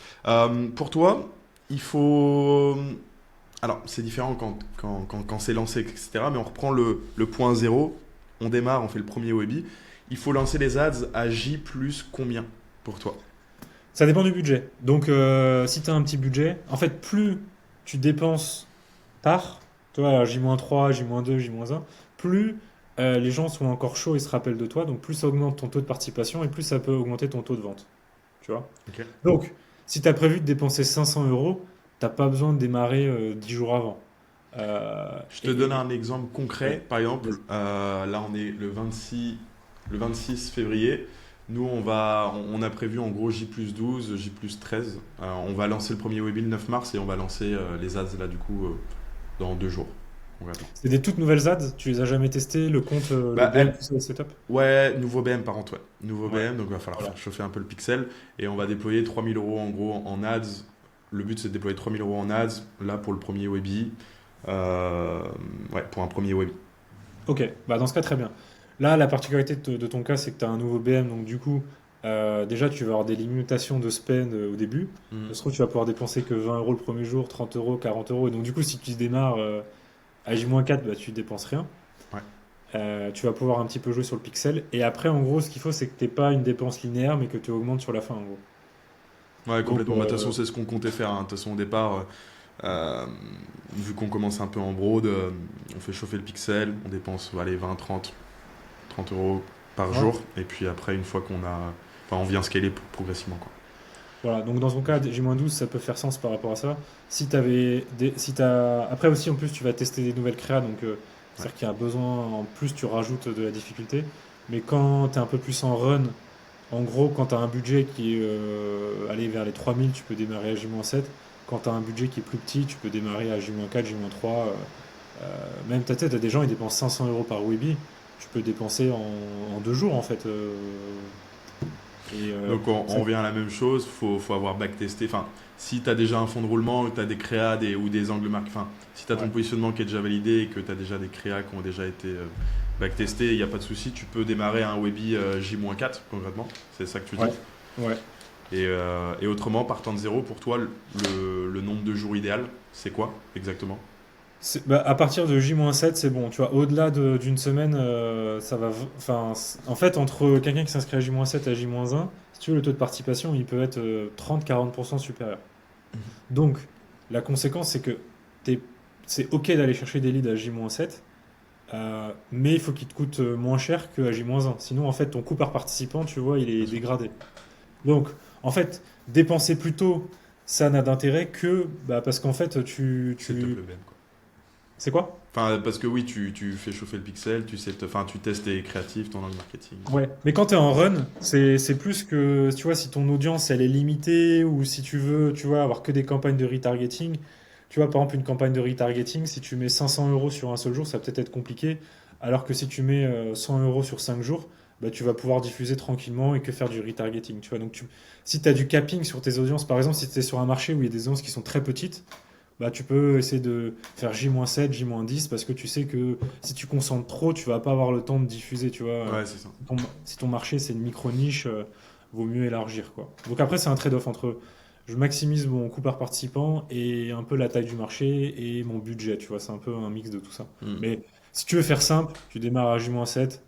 Pour toi, il faut. Alors, c'est différent quand c'est lancé, etc. Mais on reprend le point zéro. On démarre, on fait le premier Webby. Il faut lancer les ads à J plus combien pour toi? Ça dépend du budget. Donc, si tu as un petit budget, en fait, plus tu dépenses par, tu vois, J-3, J-2, J-1, plus les gens sont encore chauds et se rappellent de toi, donc plus ça augmente ton taux de participation et plus ça peut augmenter ton taux de vente. Tu vois? Ok. Donc, si tu as prévu de dépenser 500 euros, t'as pas besoin de démarrer 10 jours avant. Je te donne un exemple Ouais, concret. Par exemple, vas-y. là, on est le 26 février. Nous, on a prévu en gros J plus 12, J plus 13. On va lancer le premier Webby le 9 mars et on va lancer les ads là, du coup, dans 2 jours. Concrètement. C'est des toutes nouvelles ads, tu les as jamais testées, le compte, le Bah, BM, tout ça, le setup? ouais, nouveau BM par contre, ouais. Nouveau Ouais, BM, donc il va falloir voilà. faire chauffer un peu le pixel. Et on va déployer 3 000 € en gros en ads. Le but, c'est de déployer 3 000 € en ads, là, pour le premier Webby. Euh, ouais, pour un premier Webby. Ok, bah dans ce cas, très bien. Là, la particularité de ton cas, c'est que tu as un nouveau BM, donc du coup, déjà, tu vas avoir des limitations de spend au début. Ça Mhm. se trouve, tu vas pouvoir dépenser que 20 euros le premier jour, 30 euros, 40 euros. Et donc, du coup, si tu démarres à J-4, bah, tu dépenses rien. Ouais. Tu vas pouvoir un petit peu jouer sur le pixel. Et après, en gros, ce qu'il faut, c'est que tu pas une dépense linéaire, mais que tu augmentes sur la fin, en gros. Ouais, Donc, complètement. Bah, de toute façon, c'est ce qu'on comptait faire, hein. De toute façon, au départ, euh, vu qu'on commence un peu en broad, on fait chauffer le pixel, on dépense allez, 20, 30 € par ouais. jour. Et puis après, une fois qu'on a. Enfin, on vient scaler progressivement, quoi. Voilà, donc dans ton cas, J-12, ça peut faire sens par rapport à ça. Si t'as... Après aussi, en plus, tu vas tester des nouvelles créas, donc Ouais. c'est-à-dire qu'il y a besoin, en plus, tu rajoutes de la difficulté. Mais quand tu es un peu plus en run, en gros, quand tu as un budget qui est allé vers les 3000, tu peux démarrer à J-7. Quand tu as un budget qui est plus petit, tu peux démarrer à J-4, J-3. Même ta tête, des gens, ils dépensent 500 euros par Weeby. Tu peux dépenser en 2 jours, en fait. Et Donc on ça- revient à la même chose, faut avoir backtesté. Enfin, si tu as déjà un fond de roulement, tu as des créas ou des angles marqués, enfin, si tu as ton ouais. positionnement qui est déjà validé et que tu as déjà des créas qui ont déjà été backtestés, il n'y a pas de souci, tu peux démarrer un Webby J-4 concrètement, c'est ça que tu dis. Ouais, ouais. Et autrement, partant de zéro, pour toi, le nombre de jours idéal, c'est quoi exactement? Bah, à partir de J-7, c'est bon. Tu vois, au-delà d'une semaine, ça va. Enfin, en fait, entre quelqu'un qui s'inscrit à J-7 à J-1, si tu veux, le taux de participation, il peut être 30-40% supérieur. Donc, la conséquence, c'est que t'es- c'est OK d'aller chercher des leads à J-7, mais il faut qu'ils te coûtent moins cher qu'à J-1. Sinon, en fait, ton coût par participant, tu vois, il est Bien sûr. dégradé. Donc, en fait, dépenser plus tôt, ça n'a d'intérêt que bah, parce qu'en fait, Setup le BM, quoi. C'est quoi? Enfin, parce que oui, tu fais chauffer le pixel, enfin, tu testes tes créatifs, ton angle marketing. Ouais, mais quand tu es en run, c'est plus que, tu vois, si ton audience, elle est limitée, ou si tu veux, tu vois, avoir que des campagnes de retargeting, tu vois, par exemple, une campagne de retargeting, si tu mets 500 euros sur un seul jour, ça va peut-être être compliqué, alors que si tu mets 100 euros sur 5 jours, bah, tu vas pouvoir diffuser tranquillement et que faire du retargeting, tu vois. Donc, si tu as du capping sur tes audiences, par exemple, si tu es sur un marché où il y a des audiences qui sont très petites, bah, tu peux essayer de faire J-7, J-10, parce que tu sais que si tu concentres trop, tu vas pas avoir le temps de diffuser, tu vois. Ouais, c'est ça. Si ton marché c'est une micro-niche, vaut mieux élargir, quoi. Donc après, c'est un trade-off entre je maximise mon coût par participant et un peu la taille du marché et mon budget, tu vois. C'est un peu un mix de tout ça. Hmm. Mais si tu veux faire simple, tu démarres à J-7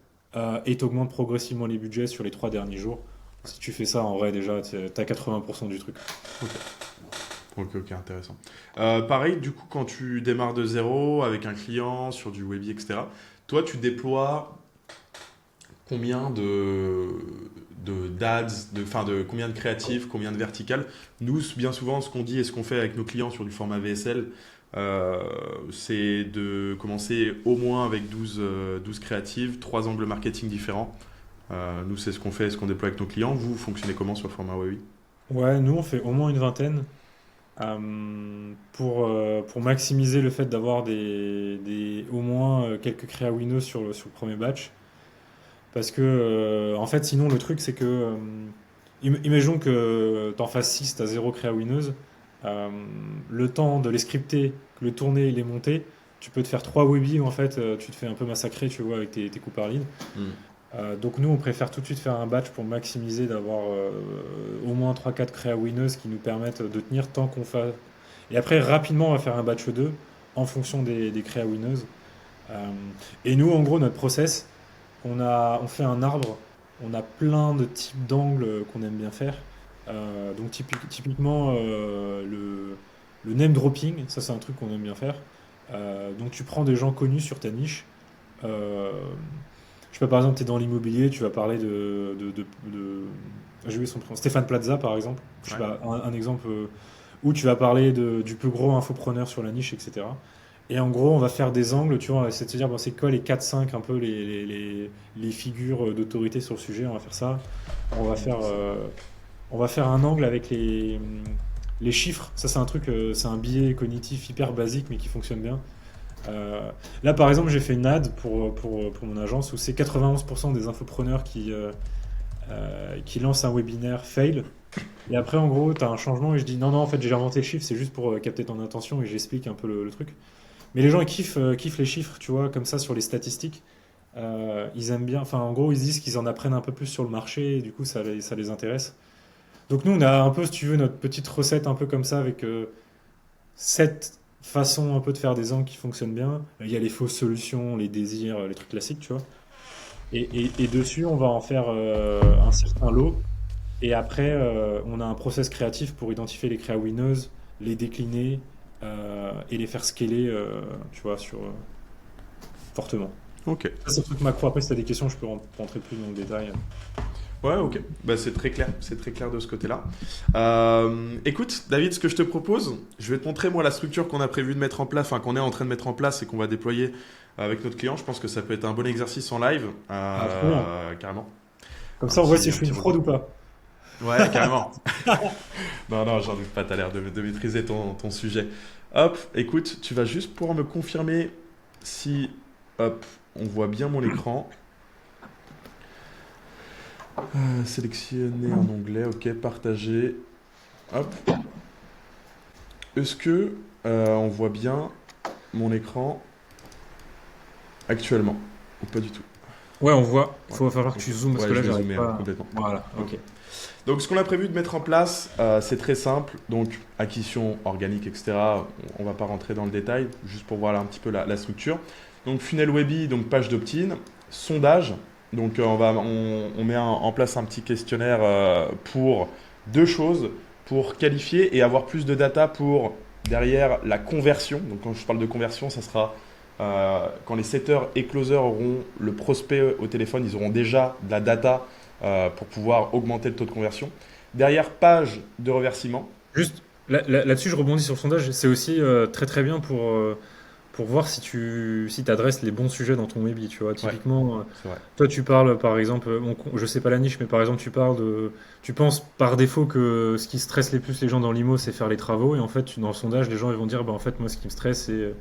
et tu augmentes progressivement les budgets sur les 3 derniers jours. Si tu fais ça, en vrai, déjà, tu as 80% du truc. Ok. Ok, ok, intéressant. Pareil, du coup, quand tu démarres de zéro avec un client sur du Webi, etc., toi, tu déploies combien d'ads, enfin de combien de créatifs, combien de verticales. Nous, bien souvent, ce qu'on dit et ce qu'on fait avec nos clients sur du format VSL, c'est de commencer au moins avec 12 créatives, 3 angles marketing différents. Nous, c'est ce qu'on fait et ce qu'on déploie avec nos clients. Vous fonctionnez comment sur le format Webi? Ouais, nous, on fait au moins une vingtaine. Pour maximiser le fait d'avoir au moins quelques créa winners sur le premier batch. Parce que, en fait, sinon, le truc, c'est que, imaginons que tu en fasses 6, tu as 0 créa winners. euh, le temps de les scripter, le tourner et les monter, tu peux te faire 3 webis où en fait, tu te fais un peu massacrer, tu vois, avec tes coups par ligne. Hmm. Donc nous, on préfère tout de suite faire un batch pour maximiser, d'avoir au moins 3-4 créa winners qui nous permettent de tenir tant qu'on fait. Et après, rapidement, on va faire un batch 2 en fonction des créa winners. Euh, et nous, en gros, notre process, on fait un arbre, on a plein de types d'angles qu'on aime bien faire. Donc typiquement, le name dropping, ça c'est un truc qu'on aime bien faire. Donc tu prends des gens connus sur ta niche. Euh, je sais pas, par exemple, tu es dans l'immobilier, tu vas parler j'ai oublié son prénom, Stéphane Plaza par exemple. Je sais Ouais. pas, un exemple où tu vas parler du plus gros infopreneur sur la niche, etc. Et en gros, on va faire des angles, tu vois, c'est de se dire, bon, c'est quoi les 4-5 un peu les figures d'autorité sur le sujet, on va faire ça. On va faire, euh, on va faire un angle avec les chiffres. Ça, c'est un truc, c'est un biais cognitif hyper basique, mais qui fonctionne bien. Euh, Là, par exemple, j'ai fait une ad pour mon agence où c'est 91% des infopreneurs qui lancent un webinaire fail. Et après, en gros, tu as un changement et je dis non, non, en fait, j'ai inventé le chiffre, c'est juste pour capter ton attention et j'explique un peu le truc. Mais les gens, ils kiffent les chiffres, tu vois, comme ça, sur les statistiques. Ils aiment bien, enfin, en gros, ils disent qu'ils en apprennent un peu plus sur le marché et du coup, ça les intéresse. Donc, nous, on a un peu, si tu veux, notre petite recette un peu comme ça avec cette façon un peu de faire des angles qui fonctionnent bien. Il y a les fausses solutions, les désirs, les trucs classiques, tu vois. Et dessus, on va en faire un certain lot. Et après, on a un process créatif pour identifier les créa winners, les décliner et les faire scaler, tu vois, fortement. Ok. Ça, c'est le truc macro. Après, si tu as des questions, je peux rentrer plus dans le détail. Ouais, ok. Bah, c'est très clair de ce côté-là. Écoute, David, ce que je te propose, je vais te montrer moi la structure qu'on a prévu de mettre en place, enfin qu'on est en train de mettre en place et qu'on va déployer avec notre client. Je pense que ça peut être un bon exercice en live, Ah, trop bien. carrément. Comme ça, on voit si je Un suis petit une fraude roulement. ou pas. Ouais, carrément. Non, non, j'en doute pas. T'as l'air de maîtriser ton sujet. Hop, écoute, tu vas juste pouvoir me confirmer si, hop, on voit bien mon écran. Sélectionner en onglet, ok, partager. Hop. Est-ce que on voit bien mon écran actuellement? Ou pas du tout? Ouais, on voit. Il Ouais, va falloir que ok. tu zoomes parce que Ouais, là, je vais j'arrive zoomer hein, pas. complètement. Voilà, Ok. ok. Donc, ce qu'on a prévu de mettre en place, c'est très simple. Donc, acquisition organique, etc. On va pas rentrer dans le détail, juste pour voir là, un petit peu la structure. Donc, funnel Webi, donc page d'opt-in, sondage. Donc, on met en place un petit questionnaire pour deux choses, pour qualifier et avoir plus de data pour derrière la conversion. Donc, quand je parle de conversion, ça sera quand les setters et closers auront le prospect au téléphone, ils auront déjà de la data pour pouvoir augmenter le taux de conversion. Derrière, page de remerciement. Juste là-dessus, je rebondis sur le sondage. C'est aussi très très bien pour voir si t'adresses les bons sujets dans ton Webi, tu vois. Ouais, Typiquement, c'est vrai. toi, tu parles, par exemple, je sais pas la niche, mais par exemple, tu penses par défaut que ce qui stresse les plus les gens dans l'IMO, c'est faire les travaux, et en fait, dans le sondage, les gens, ils vont dire, bah, en fait, moi, ce qui me stresse, c'est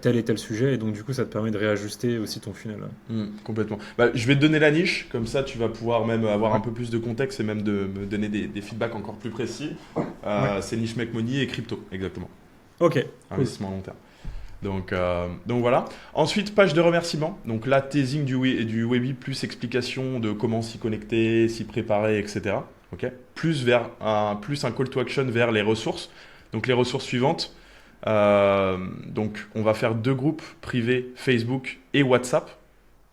tel et tel sujet, et donc, du coup, ça te permet de réajuster aussi ton funnel. Complètement. Bah, je vais te donner la niche, comme ça tu vas pouvoir même avoir un Ouais. peu plus de contexte et même de me donner des feedbacks encore plus précis. Ouais. C'est niche Make Money et crypto, exactement. Ok, cool. Investissement à long terme. Donc voilà. Ensuite, page de remerciement. Donc là, teasing du Webi plus explication de comment s'y connecter, s'y préparer, etc. Ok. Plus un call to action vers les ressources. Donc les ressources suivantes. Donc on va faire 2 groupes privés Facebook et WhatsApp.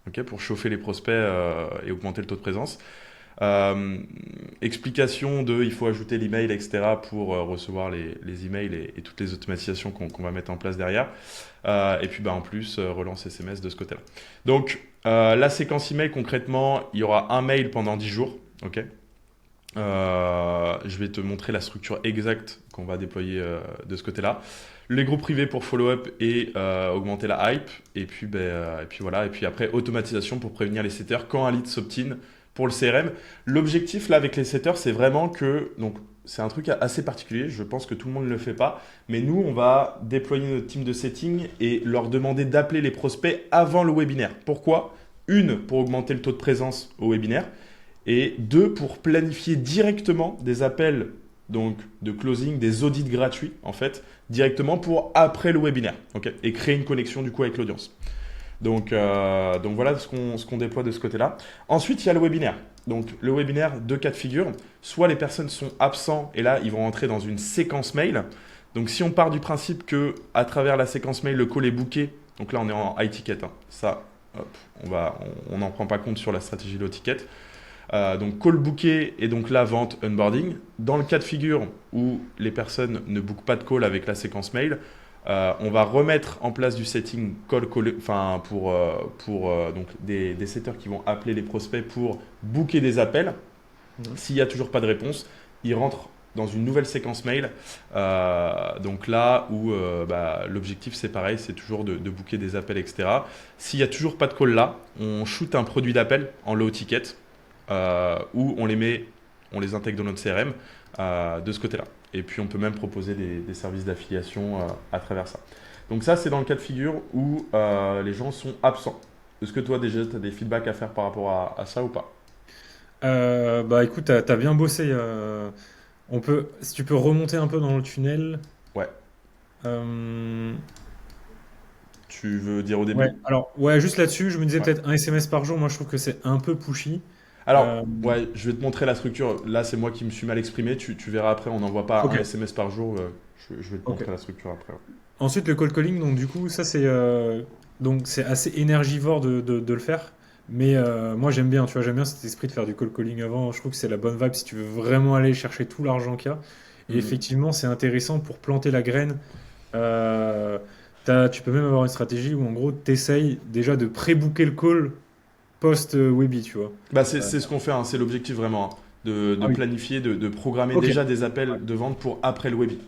Ok, pour chauffer les prospects et augmenter le taux de présence. Euh, Explication de il faut ajouter l'email, etc. pour recevoir les emails et toutes les automatisations qu'on va mettre en place derrière. Et puis bah, en plus, relance SMS de ce côté-là. Donc la séquence email, concrètement, il y aura un mail pendant 10 jours. Ok. Je vais te montrer la structure exacte qu'on va déployer de ce côté-là. Les groupes privés pour follow-up et augmenter la hype. Et puis voilà. Et puis après, automatisation pour prévenir les setters quand un lead s'opt-in pour le CRM. L'objectif là avec les setters, c'est vraiment que, donc c'est un truc assez particulier, je pense que tout le monde ne le fait pas, mais nous, on va déployer notre team de setting et leur demander d'appeler les prospects avant le webinaire. Pourquoi? Une, pour augmenter le taux de présence au webinaire, et 2, pour planifier directement des appels donc de closing, des audits gratuits en fait, directement pour après le webinaire, ok, et créer une connexion du coup avec l'audience. Donc voilà ce qu'on déploie de ce côté-là. Ensuite, il y a le webinaire. Donc le webinaire, 2 cas de figure. Soit les personnes sont absents et là, ils vont entrer dans une séquence mail. Donc si on part du principe que à travers la séquence mail, le call est booké, donc là on est en high ticket, hein. Ça, hop, on n'en prend pas compte sur la stratégie low ticket. Donc call booké et donc la vente onboarding. Dans le cas de figure où les personnes ne bookent pas de call avec la séquence mail, on va remettre en place du setting enfin pour donc des setters qui vont appeler les prospects pour booker des appels. Mhm. S'il n'y a toujours pas de réponse, ils rentrent dans une nouvelle séquence mail. Donc là où l'objectif c'est pareil, c'est toujours de booker des appels, etc. S'il n'y a toujours pas de call là, on shoot un produit d'appel en low ticket où on les intègre dans notre CRM de ce côté-là. Et puis on peut même proposer des services d'affiliation à travers ça. Donc ça, c'est dans le cas de figure où les gens sont absents. Est-ce que toi déjà, tu as des feedbacks à faire par rapport à ça ou pas? Bah écoute, t'as bien bossé. Si tu peux remonter un peu dans le tunnel. Ouais. euh, Tu veux dire au ouais, début? alors, ouais, juste là-dessus, je me disais Ouais. peut-être un SMS par jour. Moi, je trouve que c'est un peu pushy. Alors, Euh, ouais, je vais te montrer la structure. Là, c'est moi qui me suis mal exprimé. Tu verras après, on n'envoie pas ok, un SMS par jour. Je vais te ok. montrer la structure après. Ouais. Ensuite, le cold calling, donc du coup, ça c'est assez énergivore de le faire. Mais moi, j'aime bien, tu vois, j'aime bien cet esprit de faire du cold calling avant. Je trouve que c'est la bonne vibe si tu veux vraiment aller chercher tout l'argent qu'il y a. Et Mhm. effectivement, c'est intéressant pour planter la graine. Euh, tu peux même avoir une stratégie où en gros, tu essayes déjà de pré-booker le call post-Webi, tu vois. Bah, c'est Euh, c'est ce qu'on fait, hein, c'est l'objectif vraiment, hein, de ah oui, planifier, de programmer ok. déjà des Ouais. appels de vente pour après le webi. Ok,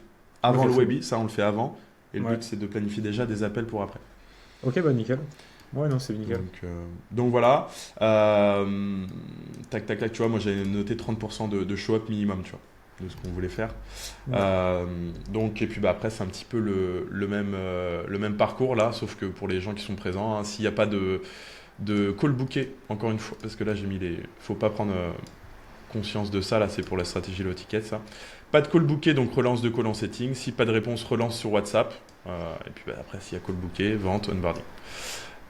Avant le très bien. webi, ça on le fait avant, et le Ouais. but c'est de planifier déjà des appels pour après. Ok, bah nickel. Ouais, non, c'est nickel. Donc voilà. Euh, Tac, tac, tac, tu vois, moi j'avais noté 30% de show-up minimum, tu vois, de ce qu'on voulait faire. Ouais. Et puis bah, après, c'est un petit peu le même parcours là, sauf que pour les gens qui sont présents, hein, s'il n'y a pas de call booké, encore une fois, parce que là j'ai mis les. Faut pas prendre conscience de ça, là c'est pour la stratégie low ticket, ça. Pas de call booké, donc relance de call en setting. Si pas de réponse, relance sur WhatsApp. Et puis bah, après, s'il y a call booké, vente, onboarding.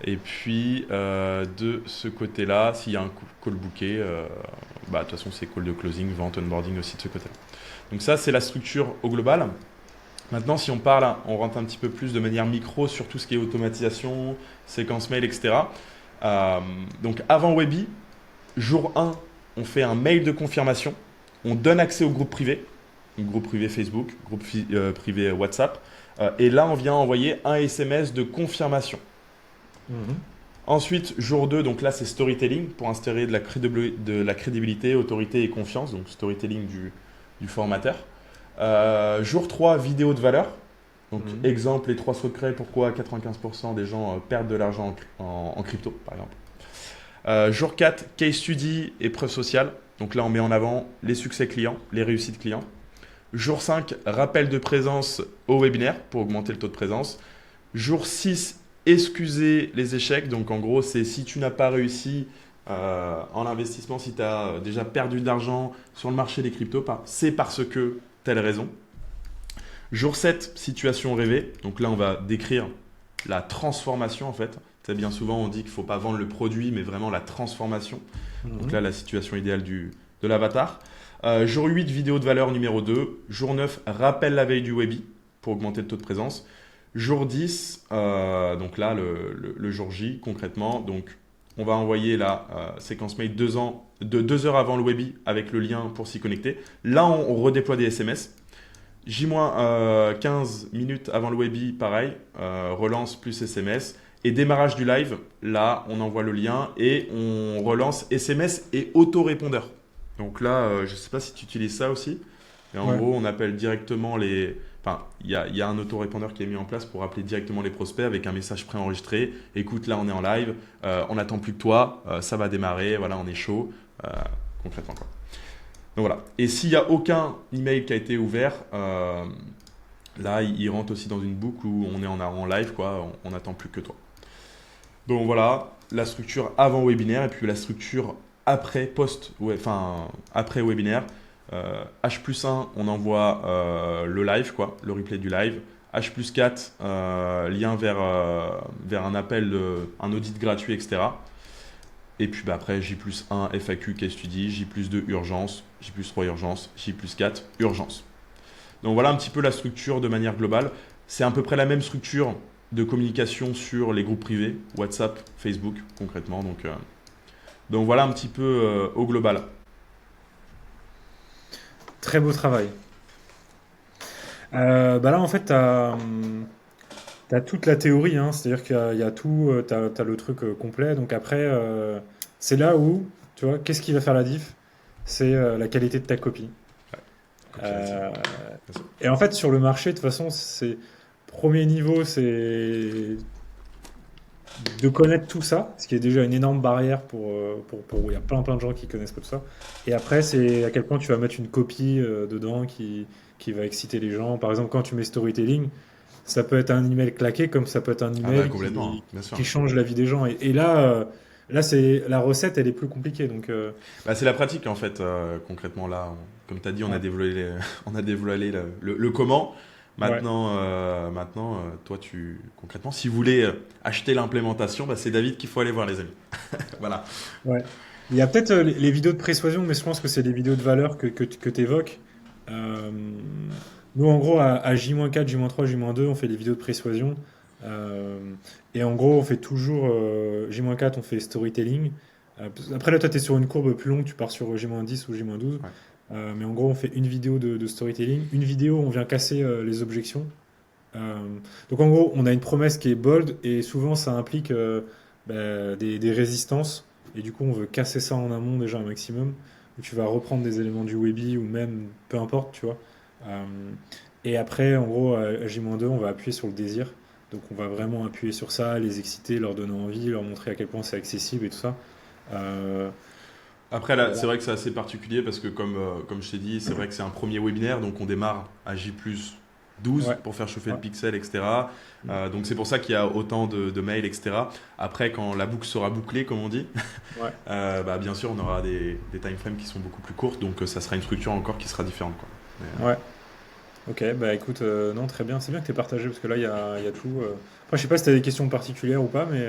Et puis de ce côté-là, s'il y a un call booké, de toute façon c'est call de closing, vente, onboarding aussi de ce côté-là. Donc ça c'est la structure au global. Maintenant si on parle, on rentre un petit peu plus de manière micro sur tout ce qui est automatisation, séquence mail, etc. Donc avant Webi, jour 1, on fait un mail de confirmation, on donne accès au groupe privé, groupe privé Facebook, groupe privé WhatsApp, et là on vient envoyer un SMS de confirmation. Mhm. Ensuite, jour 2, donc là c'est storytelling pour instaurer de la crédibilité, autorité et confiance, donc storytelling du formateur. Jour 3, vidéo de valeur. Donc, Mhm. exemple, les 3 secrets, pourquoi 95% des gens perdent de l'argent en crypto, par exemple. Jour 4, case study et preuve sociale. Donc là, on met en avant les succès clients, les réussites clients. Jour 5, rappel de présence au webinaire pour augmenter le taux de présence. Jour 6, excuser les échecs. Donc en gros, c'est si tu n'as pas réussi en investissement, si tu as déjà perdu de l'argent sur le marché des cryptos, c'est parce que telle raison. Jour 7, situation rêvée. Donc là, on va décrire la transformation en fait. C'est bien souvent, on dit qu'il ne faut pas vendre le produit, mais vraiment la transformation. Donc là, Mhm. la situation idéale de l'avatar. Jour 8, vidéo de valeur numéro 2. Jour 9, rappel la veille du webi pour augmenter le taux de présence. Jour 10, donc là, le jour J, concrètement. Donc, on va envoyer la séquence mail 2 heures avant le webi avec le lien pour s'y connecter. Là, on redéploie des SMS. J-15 minutes avant le webi, pareil, relance plus SMS. Et démarrage du live, là, on envoie le lien et on relance SMS et autorépondeur. Donc là, je ne sais pas si tu utilises ça aussi. Mais en Ouais. gros, on appelle directement les. Enfin, il y a un autorépondeur qui est mis en place pour appeler directement les prospects avec un message préenregistré. Écoute, là, on est en live, on n'attend plus que toi, ça va démarrer, voilà, on est chaud, euh, concrètement quoi. Donc voilà. Et s'il n'y a aucun email qui a été ouvert, là, il rentre aussi dans une boucle où on est en live, quoi, on n'attend plus que toi. Donc voilà, la structure avant webinaire et puis la structure après post, enfin après webinaire. H+1, on envoie le live, quoi, le replay du live. H+4, lien vers un appel, un audit gratuit, etc. Et puis bah, après, J+1, FAQ, case study, J+2, urgence, J+3, urgence, J+4, urgence. Donc voilà un petit peu la structure de manière globale. C'est à peu près la même structure de communication sur les groupes privés, WhatsApp, Facebook concrètement. Donc voilà un petit peu au global. Très beau travail. Bah là, en fait, t'as toute la théorie, hein, c'est-à-dire qu'il y a tout, t'as le truc complet. Donc après, c'est là où, tu vois, qu'est-ce qui va faire la diff? C'est la qualité de ta copie. Comme tu l'as dit. Euh, Bien sûr. et en fait, sur le marché, de toute façon, c'est premier niveau, c'est de connaître tout ça, ce qui est déjà une énorme barrière il y a plein de gens qui connaissent pas tout ça. Et après, c'est à quel point tu vas mettre une copie dedans qui va exciter les gens. Par exemple, quand tu mets storytelling, ça peut être un email claqué comme ça peut être un Ah bah email complètement, hein, bien sûr. qui change la vie des gens. Et là, c'est la recette, elle est plus compliquée. Donc, Bah, c'est la pratique en fait, concrètement là. Comme tu as dit, on a ouais, dévoilé, on a dévoilé le comment. ouais, Maintenant, toi, concrètement, si vous voulez acheter l'implémentation, bah, c'est David qu'il faut aller voir, les amis. Voilà. ouais. Il y a peut-être les vidéos de persuasion, mais je pense que c'est les vidéos de valeur que tu évoques. Nous, en gros, à J-4, J-3, J-2, on fait des vidéos de persuasion. Euh, et en gros, on fait toujours J-4, on fait storytelling. Après, là, toi, tu es sur une courbe plus longue, tu pars sur J-10 ou J-12. Ouais. Mais en gros, on fait une vidéo de storytelling. Une vidéo, on vient casser les objections. Euh, donc, en gros, on a une promesse qui est bold et souvent, ça implique des résistances. Et du coup, on veut casser ça en amont déjà un maximum. Où tu vas reprendre des éléments du Webi ou même peu importe, tu vois. Euh, et après, en gros, à J-2, on va appuyer sur le désir. Donc, on va vraiment appuyer sur ça, les exciter, leur donner envie, leur montrer à quel point c'est accessible et tout ça. Euh, Après, là, voilà. c'est vrai que c'est assez particulier parce que, comme je t'ai dit, c'est vrai que c'est un premier webinaire, donc on démarre à J+12 Ouais, pour faire chauffer le ouais. pixel, etc. Mm. Donc c'est pour ça qu'il y a autant de mails, etc. Après, quand la boucle sera bouclée, comme on dit, Ouais, bah, bien sûr, on aura des time frames qui sont beaucoup plus courtes, donc ça sera une structure encore qui sera différente, quoi. ouais. Ok, bah écoute, non, très bien. C'est bien que tu aies partagé parce que là, il y a tout. Après, je sais pas si tu as des questions particulières ou pas, mais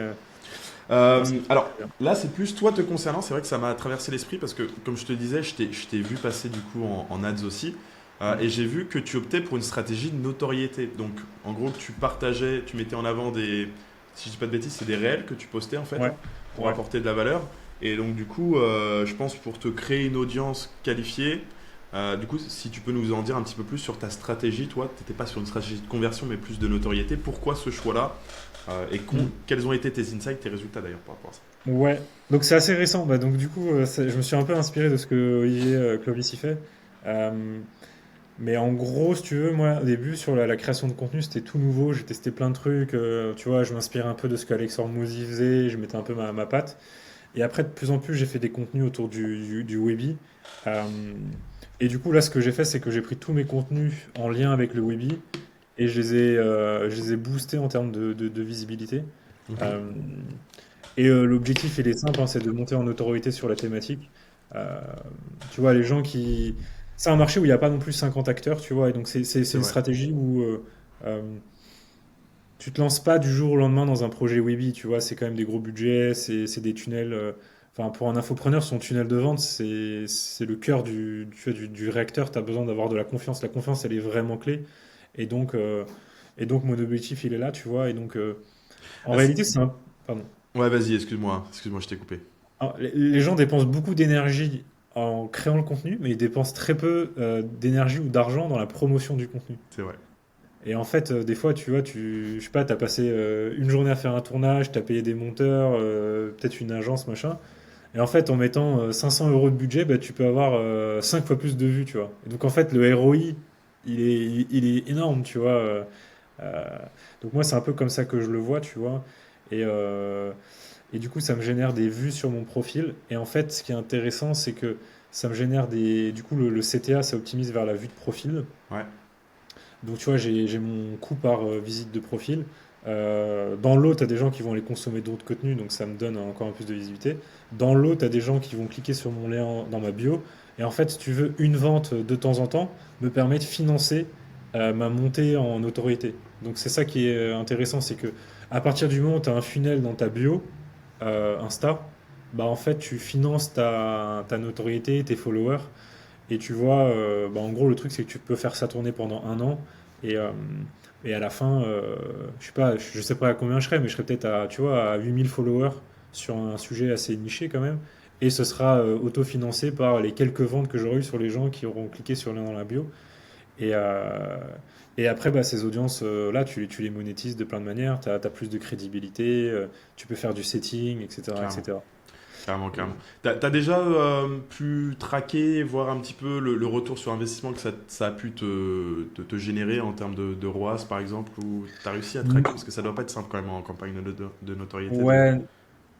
moi, c'est Alors très bien. là, c'est plus toi te concernant. C'est vrai que ça m'a traversé l'esprit parce que, comme je te disais, je t'ai vu passer du coup en ads aussi. Mm. Et j'ai vu que tu optais pour une stratégie de notoriété. Donc, en gros, que tu partageais, tu mettais en avant si je dis pas de bêtises, c'est des réels que tu postais en fait, Ouais, hein, pour ouais. apporter de la valeur. Et donc, du coup, je pense pour te créer une audience qualifiée, du coup, si tu peux nous en dire un petit peu plus sur ta stratégie, toi, tu n'étais pas sur une stratégie de conversion, mais plus de notoriété. Pourquoi ce choix-là? Mm. Quels ont été tes insights, tes résultats d'ailleurs par rapport à ça? Ouais. Donc, c'est assez récent. Bah, donc, du coup, je me suis un peu inspiré de ce que Olivier Clovis y fait. Euh, Mais en gros, si tu veux, moi, au début, sur la création de contenu, c'était tout nouveau. J'ai testé plein de trucs. Tu vois, je m'inspirais un peu de ce qu'Alexandre Mouzy faisait. Je mettais un peu ma patte. Et après, de plus en plus, j'ai fait des contenus autour du Webi. Euh, et du coup, là, ce que j'ai fait, c'est que j'ai pris tous mes contenus en lien avec le Webi et je les ai boostés en termes de visibilité. Mhm. Euh, L'objectif, il est simple, hein, c'est de monter en autorité sur la thématique. Euh, Tu vois, les gens qui... C'est un marché où il n'y a pas non plus 50 acteurs, tu vois, et donc c'est C'est une vrai. stratégie où euh, tu te lances pas du jour au lendemain dans un projet Webi, tu vois, c'est quand même des gros budgets, c'est des tunnels. Enfin, pour un infopreneur, son tunnel de vente, c'est le cœur tu vois, du réacteur. Tu as besoin d'avoir de la confiance. La confiance, elle est vraiment clé. Et donc, euh, et donc mon objectif, il est là, tu vois. Et donc, en Ah, réalité, c'est un. Pardon. ouais, vas-y, excuse-moi, je t'ai coupé. Alors, les gens dépensent beaucoup d'énergie en créant le contenu, mais ils dépensent très peu d'énergie ou d'argent dans la promotion du contenu. C'est vrai. Et en fait, des fois, tu vois, je sais pas, t'as passé une journée à faire un tournage, t'as payé des monteurs, peut-être une agence, machin. Et en fait, en mettant 500 euros de budget, bah, tu peux avoir 5 fois plus de vues, tu vois. Et donc, en fait, le ROI, il est énorme, tu vois. Euh, donc, moi, c'est un peu comme ça que je le vois, tu vois. Et, euh, et du coup, ça me génère des vues sur mon profil. Et en fait, ce qui est intéressant, c'est que ça me génère des. Du coup, le CTA, ça optimise vers la vue de profil. Ouais. Donc, tu vois, j'ai mon coût par visite de profil. Dans l'eau, tu as des gens qui vont aller consommer d'autres contenus, donc ça me donne encore un peu plus de visibilité. Dans l'eau, tu as des gens qui vont cliquer sur mon lien dans ma bio. Et en fait, si tu veux, une vente de temps en temps me permet de financer ma montée en autorité. Donc, c'est ça qui est intéressant, c'est que à partir du moment où tu as un funnel dans ta bio, Insta, bah en fait, tu finances ta notoriété, tes followers. Et tu vois, bah, en gros, le truc, c'est que tu peux faire ça tourner pendant un an. Et, euh, et à la fin, je sais pas, je sais pas à combien je serai, mais je serai peut-être à, tu vois, à 8000 followers sur un sujet assez niché quand même. Et ce sera autofinancé par les quelques ventes que j'aurai eues sur les gens qui auront cliqué sur le lien dans la bio. Et, euh, et après, bah, ces audiences-là, tu les monétises de plein de manières. Tu as plus de crédibilité, tu peux faire du setting, etc. Carrément. etc. Carrément, Et- carrément. T'as déjà pu traquer, voir un petit peu le retour sur investissement que ça a pu te générer en termes de ROAS par exemple, ou t'as réussi à traquer, parce que ça doit pas être simple quand même en campagne de notoriété Ouais,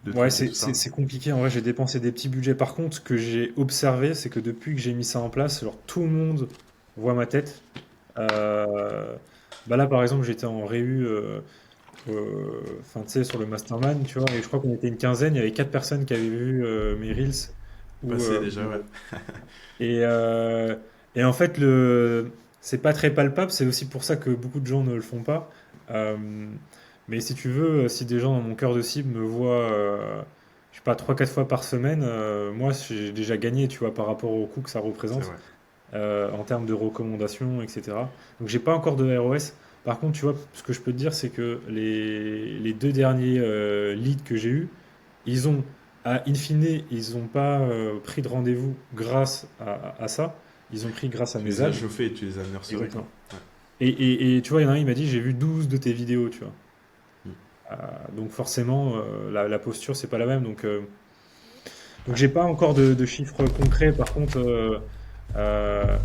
de ouais, traquer c'est tout c'est- ça. c'est compliqué. En vrai, j'ai dépensé des petits budgets. Par contre, ce que j'ai observé, c'est que depuis que j'ai mis ça en place, alors tout le monde voit ma tête. Euh, Bah là, par exemple, j'étais en réu, enfin, tu sais, sur le Mastermind, tu vois, et je crois qu'on était une quinzaine. Il y avait 4 personnes qui avaient vu mes Reels. Ou, Passé déjà, ouais. et, euh, et en fait, c'est pas très palpable. C'est aussi pour ça que beaucoup de gens ne le font pas. Euh, mais si tu veux, si des gens dans mon cœur de cible me voient, je sais pas, 3 4 fois par semaine, moi, j'ai déjà gagné, tu vois, par rapport au coût que ça C'est représente vrai. en termes de recommandations, etc. Donc, j'ai pas encore de ROS. Par contre, tu vois, ce que je peux te dire, c'est que les 2 derniers leads que j'ai eus, ils ont, in fine, ils n'ont pas pris de rendez-vous grâce à ça. Ils ont pris grâce à Tu mes les as ads. chauffés et tu les as nurturés, quoi. Exactement. Et tu vois, il y en a un, il m'a dit, j'ai vu 12 de tes vidéos, tu vois. Ouais. Euh, donc forcément, la posture, c'est pas la même. Donc j'ai pas encore de chiffres concrets. Par contre, euh,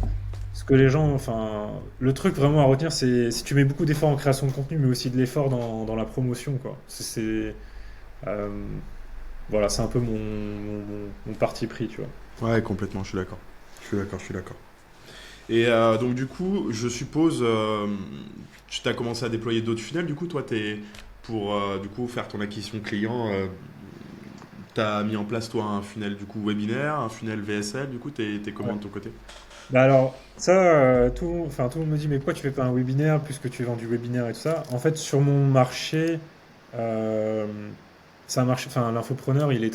ce que les gens, enfin, le truc vraiment à retenir, c'est si tu mets beaucoup d'efforts en création de contenu, mais aussi de l'effort dans la promotion, quoi. Euh, voilà, c'est un peu mon parti pris, tu vois. Ouais, complètement, je suis d'accord. Je suis d'accord, je suis d'accord. Et donc du coup, je suppose, tu t'as commencé à déployer d'autres funnels. Du coup, toi, pour du coup faire ton acquisition client, t'as mis en place toi un funnel du coup webinaire, un funnel VSL. Du coup, t'es comment Ouais. de ton côté? Bah alors, ça, tout le monde me dit, mais pourquoi tu fais pas un webinaire puisque tu vends du webinaire et tout ça? En fait, sur mon marché, euh, c'est un marché, enfin, l'infopreneur, il est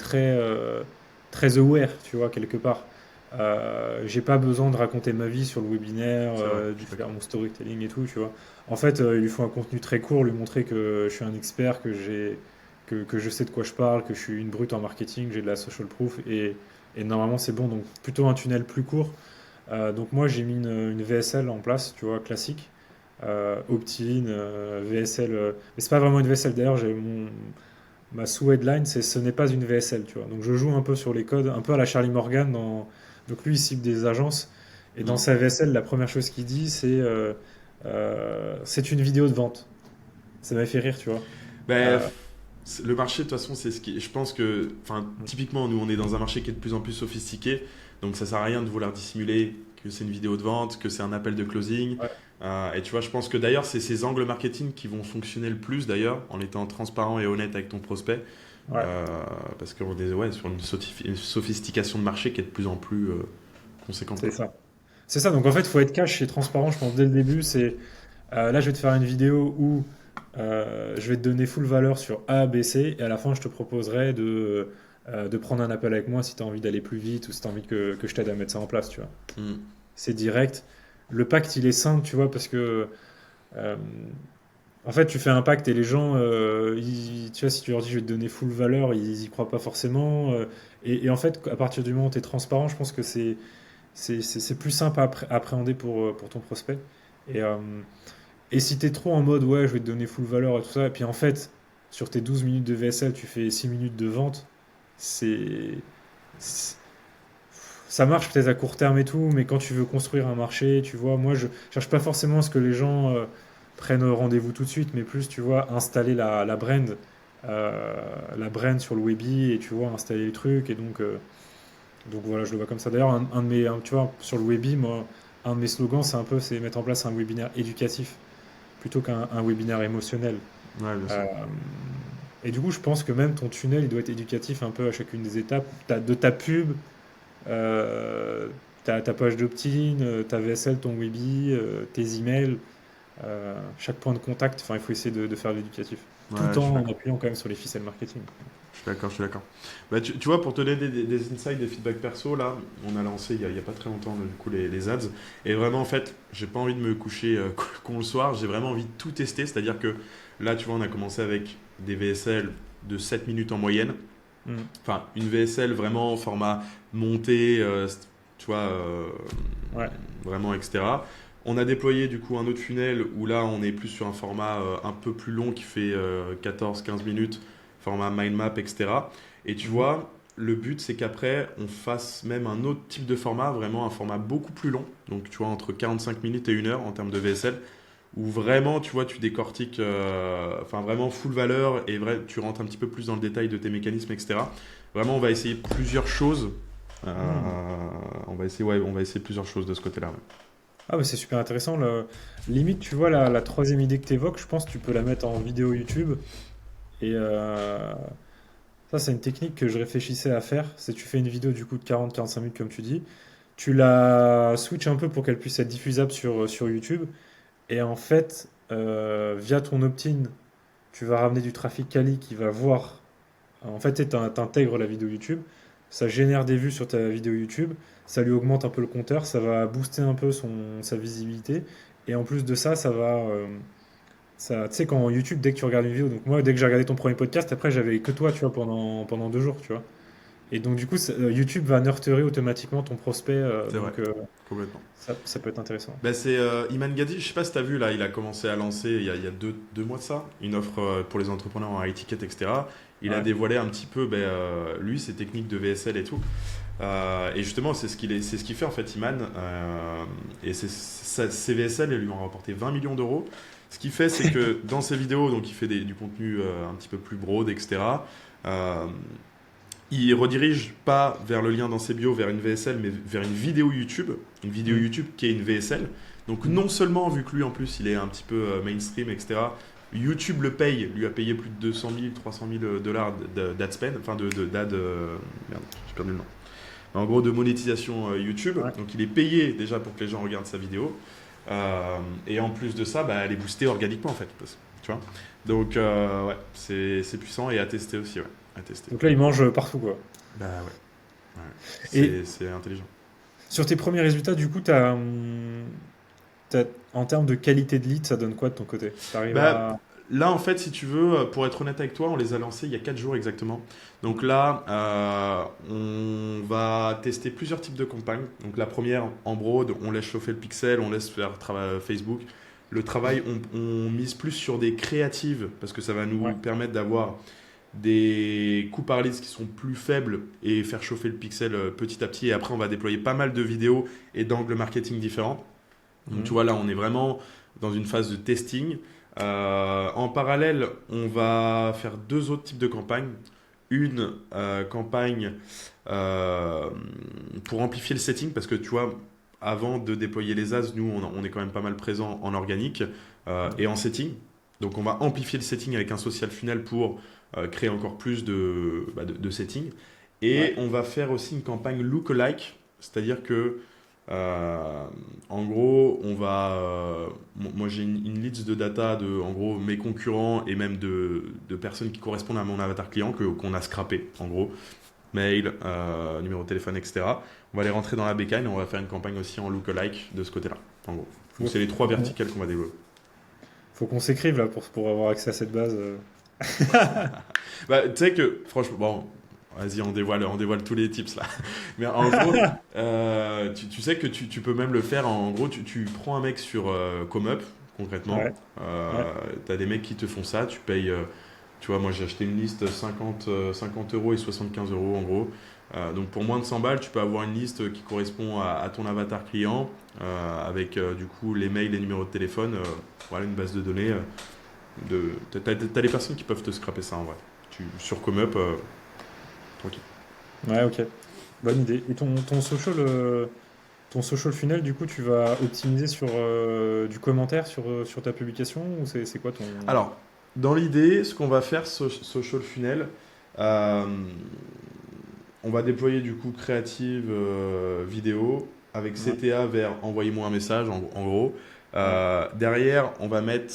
très aware, tu vois, quelque part. J'ai pas besoin de raconter ma vie sur le webinaire, C'est vrai, je de suis faire d'accord. mon storytelling et tout, tu vois. En fait, il lui faut un contenu très court, lui montrer que je suis un expert, que je sais de quoi je parle, que je suis une brute en marketing, j'ai de la social proof et normalement c'est bon. Donc plutôt un tunnel plus court. Donc moi j'ai mis une VSL en place, tu vois, classique. Opt-in, VSL. Mais c'est pas vraiment une VSL. D'ailleurs, ma sous-headline, c'est ce n'est pas une VSL, tu vois. Donc je joue un peu sur les codes, un peu à la Charlie Morgan. Donc lui, il cible des agences. Et dans Mm. sa VSL, la première chose qu'il dit, c'est une vidéo de vente. Ça m'a fait rire, tu vois. Ben, Euh, le marché, de toute façon, c'est ce qui. Je pense que. Enfin, typiquement, nous, on est dans un marché qui est de plus en plus sophistiqué. Donc, ça sert à rien de vouloir dissimuler que c'est une vidéo de vente, que c'est un appel de closing. ouais, Et tu vois, je pense que d'ailleurs, c'est ces angles marketing qui vont fonctionner le plus, d'ailleurs, en étant transparent et honnête avec ton prospect. ouais, Euh, Parce qu'on est ouais, sur une sophistication de marché qui est de plus en plus conséquente, c'est quoi. ça. C'est ça, donc en fait, il faut être cash et transparent, je pense, dès le début. Là, je vais te faire une vidéo où je vais te donner full valeur sur A, B, C, et à la fin, je te proposerai de prendre un appel avec moi si tu as envie d'aller plus vite ou si tu as envie que je t'aide à mettre ça en place, tu vois. Mm. C'est direct. Le pacte, il est simple, tu vois, parce que euh, en fait, tu fais un pacte et les gens, tu vois, si tu leur dis je vais te donner full valeur, ils y croient pas forcément. Et en fait, à partir du moment où tu es transparent, je pense que c'est plus simple à appréhender pour ton prospect. Et, euh, et si tu es trop en mode ouais, je vais te donner full valeur et tout ça, et puis en fait, sur tes 12 minutes de VSL, tu fais 6 minutes de vente, c'est. c'est- Ça marche peut-être à court terme et tout, mais quand tu veux construire un marché, tu vois, moi je cherche pas forcément à ce que les gens prennent rendez-vous tout de suite, mais plus, tu vois, installer euh, la brand sur le Webi et tu vois, installer les trucs. Et donc voilà, je le vois comme ça. D'ailleurs, tu vois, sur le Webi, moi, un de mes slogans, c'est mettre en place un webinaire éducatif plutôt qu'un webinaire émotionnel. Ouais, bien sûr. Euh, et du coup, je pense que même ton tunnel, il doit être éducatif un peu à chacune des étapes de ta pub, euh, ta page d'opt-in, ta VSL, ton Webi, tes emails, chaque point de contact. Enfin, il faut essayer de faire de l'éducatif, Ouais, tout je suis en d'accord. appuyant quand même sur les ficelles marketing. Je suis d'accord, je suis d'accord. Bah, tu vois, pour te donner des insights, des feedbacks perso, là, on a lancé il y a pas très longtemps, du coup, les ads. Et vraiment, en fait, j'ai pas envie de me coucher con le soir, j'ai vraiment envie de tout tester. C'est-à-dire que là, tu vois, on a commencé avec des VSL de 7 minutes en moyenne. Mm. Enfin, une VSL vraiment format monté, tu vois, Ouais. vraiment, etc. On a déployé du coup un autre funnel où là on est plus sur un format un peu plus long qui fait 14-15 minutes, format mind map, etc. Et tu Mhm. vois, le but c'est qu'après on fasse même un autre type de format, vraiment un format beaucoup plus long, donc tu vois entre 45 minutes et 1 heure en termes de VSL, où vraiment tu vois tu décortiques, enfin vraiment full valeur et vrai, tu rentres un petit peu plus dans le détail de tes mécanismes, etc. Vraiment on va essayer plusieurs choses. Euh, Mm. on va essayer, ouais, on va essayer plusieurs choses de ce côté-là. Ouais. Ah, mais c'est super intéressant. Limite, tu vois, la troisième idée que tu évoques, je pense que tu peux la mettre en vidéo YouTube. Et ça, c'est une technique que je réfléchissais à faire. C'est tu fais une vidéo du coup de 40-45 minutes, comme tu dis. Tu la switches un peu pour qu'elle puisse être diffusable sur YouTube. Et en fait, via ton opt-in, tu vas ramener du trafic quali qui va voir. En fait, tu intègres la vidéo YouTube. Ça génère des vues sur ta vidéo YouTube. Ça lui augmente un peu le compteur. Ça va booster un peu sa visibilité. Et en plus de ça, tu sais, quand YouTube, dès que tu regardes une vidéo, donc moi, dès que j'ai regardé ton premier podcast, après, j'avais que toi, tu vois, pendant 2 jours, tu vois. Et donc, du coup, YouTube va nurturer automatiquement ton prospect. C'est vrai, complètement. Ça peut être intéressant. Ben c'est Iman Gadi, je sais pas si tu as vu, là, il a commencé à lancer il y a deux mois de ça, une offre pour les entrepreneurs en high ticket, etc. Il a Ouais. dévoilé un petit peu, lui, ses techniques de VSL et tout. Et justement, c'est ce qu'il fait en fait, Iman. Et ses VSL, ils lui ont rapporté 20 millions d'euros. Ce qu'il fait, c'est que dans ses vidéos, donc il fait du contenu un petit peu plus broad, etc. Euh, il redirige pas vers le lien dans ses bios, vers une VSL, mais vers une vidéo Mm. YouTube qui est une VSL. Donc Mhm. non seulement, vu que lui en plus il est un petit peu mainstream, etc., YouTube le paye, lui a payé plus de 200 000, 300 000 dollars d'ad spend, enfin d'ad, merde, j'ai perdu le nom. En gros, de monétisation YouTube. Ouais. Donc il est payé déjà pour que les gens regardent sa vidéo. Et en plus de ça, bah, elle est boostée organiquement en fait. Tu vois. Donc ouais, c'est puissant et à tester aussi, ouais. À tester. Donc là, il mange partout, quoi. Bah ouais. Ouais. Et C'est intelligent. sur tes premiers résultats, du coup, en termes de qualité de lead, ça donne quoi de ton côté? T'arrives Bah, à. là, en fait, si tu veux, pour être honnête avec toi, on les a lancés il y a 4 jours exactement. Donc là, on va tester plusieurs types de campagnes. Donc la première, en broad, on laisse chauffer le pixel, on laisse faire travail Facebook. Le travail, on mise plus sur des créatives parce que ça va nous Ouais. permettre d'avoir des coûts par leads qui sont plus faibles et faire chauffer le pixel petit à petit. Et après, on va déployer pas mal de vidéos et d'angles marketing différents. Donc, tu Mhm. vois, là, on est vraiment dans une phase de testing. En parallèle, on va faire deux autres types de campagnes. Une campagne euh, pour amplifier le setting, parce que tu vois, avant de déployer les ads, nous, on est quand même pas mal présent en organique et en setting. Donc, on va amplifier le setting avec un social funnel pour créer encore plus de setting. Et Ouais. on va faire aussi une campagne lookalike, c'est-à-dire que euh, en gros, moi, j'ai une liste de data de, en gros, mes concurrents et même de personnes qui correspondent à mon avatar client qu'on a scrappé, en gros, mail, numéro de téléphone, etc. On va les rentrer dans la bécane et on va faire une campagne aussi en lookalike de ce côté-là, en gros. Donc, Faut, c'est les trois faut qu'on verticales qu'on va développer. faut qu'on s'écrive là pour avoir accès à cette base. Bah, tu sais que, franchement, bon, vas-y, on dévoile tous les tips là. Mais en gros, tu sais que tu peux même le faire. En gros, tu prends un mec sur ComeUp, concrètement. Ouais, ouais. Tu as des mecs qui te font ça. Tu payes, tu vois, moi j'ai acheté une liste 50 euros et 75 euros en gros. Donc pour moins de 100 balles, tu peux avoir une liste qui correspond à ton avatar client avec du coup les mails, les numéros de téléphone, voilà une base de données. T'as des personnes qui peuvent te scraper ça en vrai. Sur ComeUp, tranquille. Ouais, ok. Bonne idée. Et ton social funnel, du coup, tu vas optimiser sur du commentaire sur ta publication ou c'est quoi ton... Alors, dans l'idée, ce qu'on va faire, Social Funnel, euh, on va déployer du coup créative vidéo avec Ouais, CTA vers envoyez-moi un message en gros. ouais, Derrière, on va mettre,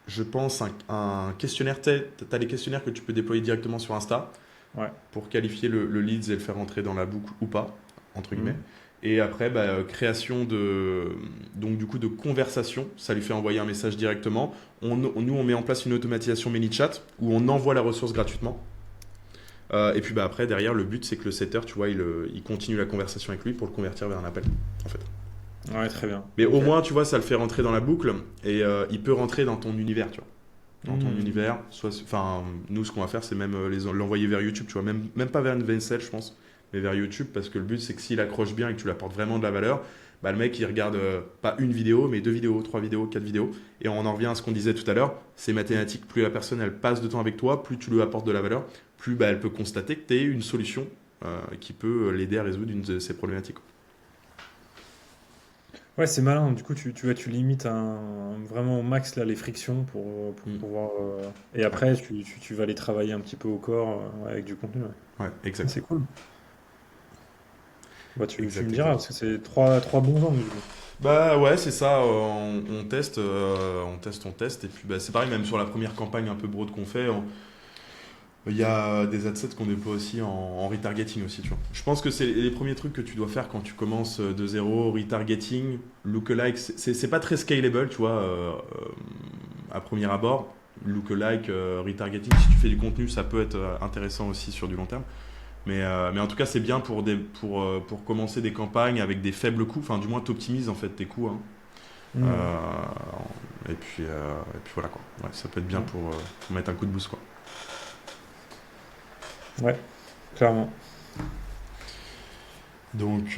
je pense, un questionnaire. Tu as les questionnaires que tu peux déployer directement sur Insta ouais. pour qualifier le leads et le faire rentrer dans la boucle ou pas, entre guillemets. Mhm. Et après, bah, création donc du coup, de conversation. Ça lui fait envoyer un message directement. Nous, on met en place une automatisation ManyChat où on envoie la ressource gratuitement. Et puis bah, après, derrière, le but, c'est que le setter, tu vois, il continue la conversation avec lui pour le convertir vers un appel, en fait. Ouais, très bien. Mais au Ok. moins, tu vois, ça le fait rentrer dans la boucle et il peut rentrer dans ton univers, tu vois. Dans ton Mhm. univers. Enfin, nous, ce qu'on va faire, c'est même l'envoyer vers YouTube, tu vois. Même pas vers une VSL, je pense, mais vers YouTube, parce que le but, c'est que s'il accroche bien et que tu lui apportes vraiment de la valeur, bah, le mec, il regarde pas une vidéo, mais deux vidéos, trois vidéos, quatre vidéos. Et on en revient à ce qu'on disait tout à l'heure, c'est mathématique. Plus la personne, elle passe de temps avec toi, plus tu lui apportes de la valeur, plus bah, elle peut constater que tu es une solution qui peut l'aider à résoudre une de ses problématiques. Ouais, c'est malin. Du coup, tu limites vraiment au max là, les frictions pour Mm. pouvoir. Et Ouais, après, tu vas les travailler un petit peu au corps ouais, avec du contenu. Ouais. ouais, Ah, exact. c'est cool. Bah, tu me Exact, diras, exact. parce que c'est trois bons angles du coup. Bah ouais, c'est ça, on teste, on teste, et puis bah, c'est pareil, même sur la première campagne un peu broad qu'on fait, il y a des adsets qu'on déploie aussi en retargeting aussi, tu vois. Je pense que c'est les premiers trucs que tu dois faire quand tu commences de zéro, retargeting, lookalike, c'est pas très scalable, tu vois, à premier abord. Lookalike, retargeting, si tu fais du contenu, ça peut être intéressant aussi sur du long terme. Mais en tout cas, c'est bien pour commencer des campagnes avec des faibles coûts. Enfin, du moins, tu optimises en fait tes coûts, hein. Hmm. Et puis voilà quoi. Ouais, ça peut être bien Ouais, pour mettre un coup de boost quoi. ouais, clairement. Donc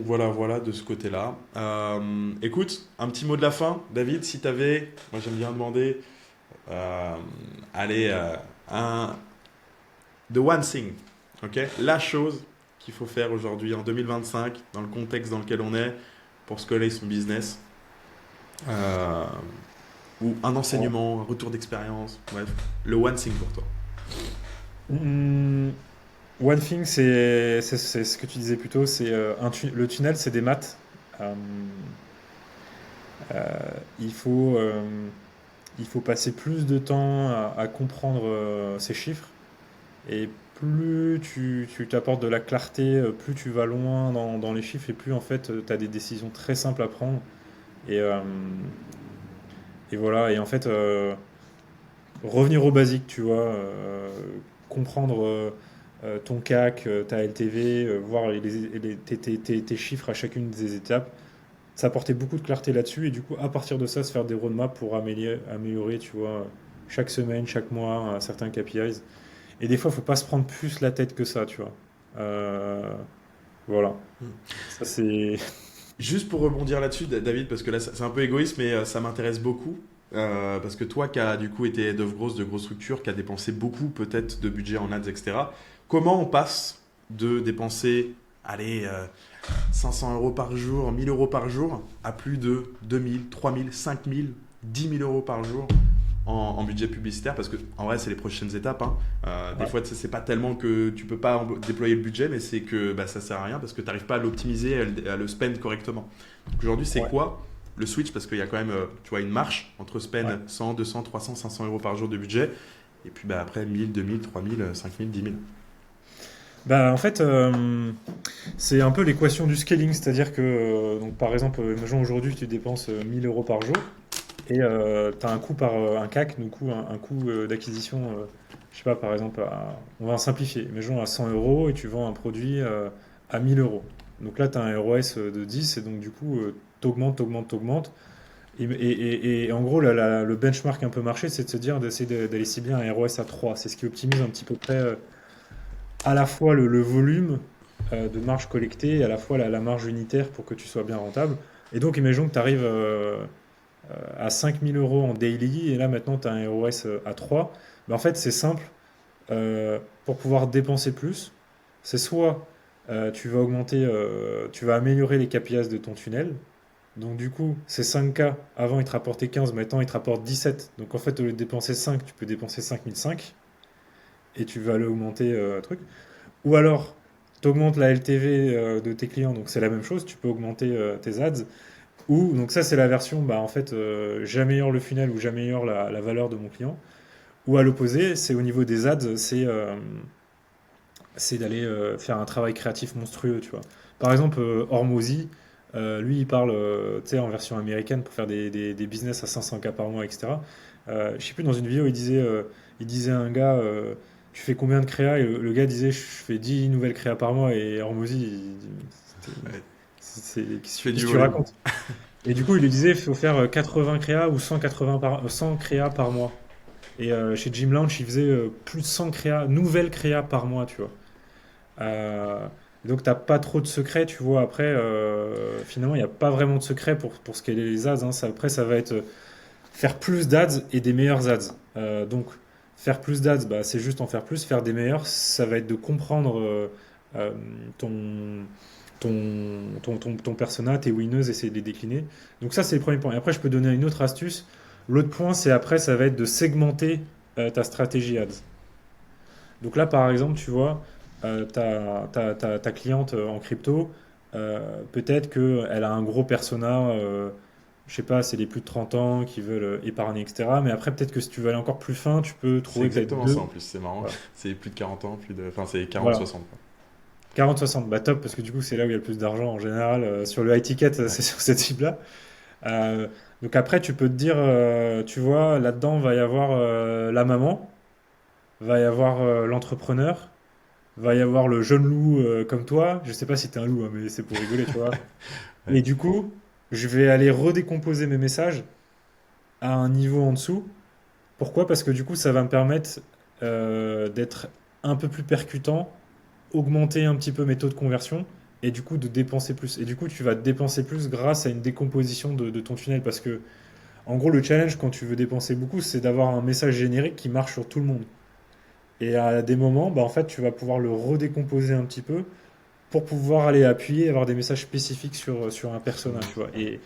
voilà, voilà de ce côté-là. Écoute, un petit mot de la fin, David, si tu avais, moi j'aime bien demander, euh, allez, un, the one thing, ok? La chose qu'il faut faire aujourd'hui en 2025, dans le contexte dans lequel on est, pour scaler son business, euh, ou un Alors, enseignement, un retour d'expérience, bref, le one thing pour toi. hmm, one thing, c'est ce que tu disais plus tôt, c'est le tunnel, c'est des maths. Euh, euh, il faut, euh, il faut passer plus de temps à comprendre ces chiffres. Et plus tu t'apportes de la clarté, plus tu vas loin dans les chiffres et plus en fait tu as des décisions très simples à prendre. Et, euh, et voilà, et en fait revenir au basique, tu vois, comprendre ton CAC, ta LTV, voir tes chiffres à chacune des étapes, ça apportait beaucoup de clarté là-dessus et du coup à partir de ça se faire des roadmaps pour améliorer tu vois, chaque semaine, chaque mois, certains KPIs. Et des fois, faut pas se prendre plus la tête que ça, tu vois. Euh, voilà. Ça, c'est. Juste pour rebondir là-dessus, David, parce que là, c'est un peu égoïste, mais ça m'intéresse beaucoup. Parce que toi, qui as du coup été head of growth de grosses structures, qui a dépensé beaucoup peut-être de budget en ads, etc., comment on passe de dépenser, allez, 500 euros par jour, 1000 euros par jour, à plus de 2000, 3000, 5000, 10 000 euros par jour en budget publicitaire? Parce que en vrai, c'est les prochaines étapes, hein. Des Ouais. fois, tu sais, c'est pas tellement que tu peux pas déployer le budget, mais c'est que bah, ça sert à rien parce que tu n'arrives pas à l'optimiser, à le spend correctement. Donc aujourd'hui, c'est Ouais. quoi le switch? Parce qu'il y a quand même tu vois, une marche entre spend Ouais. 100, 200, 300, 500 euros par jour de budget, et puis bah, après 1000, 2000, 3000, 5000, 10 000. Bah, en fait, c'est un peu l'équation du scaling, c'est-à-dire que, donc, par exemple, imaginons aujourd'hui, tu dépenses 1000 euros par jour et tu as un coût par un CAC, donc un coût d'acquisition, je sais pas, par exemple, on va simplifier, imaginons à 100 euros et tu vends un produit à 1000 euros. Donc là, tu as un ROS de 10 et donc du coup, t'augmentes, t'augmentes, t'augmentes. Et en gros, le benchmark un peu marché, c'est de se dire d'essayer d'aller cibler un ROS à 3. C'est ce qui optimise un petit peu près à la fois le volume de marge collectée et à la fois la marge unitaire pour que tu sois bien rentable. Et donc, imaginons que tu arrives à 5000 euros en daily et là maintenant tu as un ROS à 3. Ben, en fait, c'est simple. Pour pouvoir dépenser plus, c'est soit tu vas améliorer les KPIs de ton tunnel. Donc du coup, ces 5K, avant ils te rapportaient 15, maintenant ils te rapportent 17. Donc en fait, au lieu de dépenser 5, tu peux dépenser 5005 et tu vas aller augmenter truc. Ou alors, tu augmentes la LTV de tes clients, donc c'est la même chose, tu peux augmenter tes ads. Ou, donc ça c'est la version, bah en fait, j'améliore le funnel ou j'améliore la valeur de mon client. Ou à l'opposé, c'est au niveau des ads, c'est d'aller faire un travail créatif monstrueux, tu vois. Par exemple, Hormozy, lui, il parle, tu sais, en version américaine pour faire des business à 500K par mois, etc. Je sais plus, dans une vidéo, il disait à un gars, tu fais combien de créas? Et le gars disait, je fais 10 nouvelles créas par mois. Et Hormozy, il dit, Ouais, qu'est-ce tu fais du que tu volume. racontes? Et du coup, il lui disait, il faut faire 80 créas ou 100 créas par mois. Et chez Jim Lounge, il faisait plus de 100 créas, nouvelles créas par mois, tu vois. Euh, donc t'as pas trop de secrets, tu vois. Après, finalement, il n'y a pas vraiment de secret pour ce qu'est les ads, hein. Après, ça va être faire plus d'ads et des meilleurs ads. Donc, faire plus d'ads, bah, c'est juste en faire plus. Faire des meilleurs, ça va être de comprendre euh, ton, ton persona, tes winners, essayer de les décliner. Donc ça, c'est le premier point. Et après, je peux donner une autre astuce. L'autre point, c'est après, ça va être de segmenter ta stratégie ads. Donc là, par exemple, tu vois, ta cliente en crypto, peut-être qu'elle a un gros persona, je sais pas, c'est les plus de 30 ans qui veulent épargner, etc. Mais après, peut-être que si tu veux aller encore plus fin, tu peux C'est trouver peut-être exactement ça deux. en plus, c'est marrant. Voilà. C'est plus de 40 ans, plus de... Enfin, c'est 40, Voilà. 60, quoi. 40-60, bah top, parce que du coup, c'est là où il y a le plus d'argent en général. Sur le high ticket, Ouais. c'est sur cette cible-là. Euh, donc après, tu peux te dire, tu vois, là-dedans, va y avoir la maman, va y avoir l'entrepreneur, va y avoir le jeune loup comme toi. Je sais pas si t'es un loup, hein, mais c'est pour rigoler, tu vois. Ouais. Et du coup, je vais aller redécomposer mes messages à un niveau en dessous. Pourquoi? Parce que du coup, ça va me permettre d'être un peu plus percutant, augmenter un petit peu mes taux de conversion et du coup de dépenser plus. Et du coup, tu vas dépenser plus grâce à une décomposition de ton tunnel. Parce que, en gros, le challenge quand tu veux dépenser beaucoup, c'est d'avoir un message générique qui marche sur tout le monde. Et à des moments, bah, en fait, tu vas pouvoir le redécomposer un petit peu pour pouvoir aller appuyer et avoir des messages spécifiques sur un persona, tu vois. Et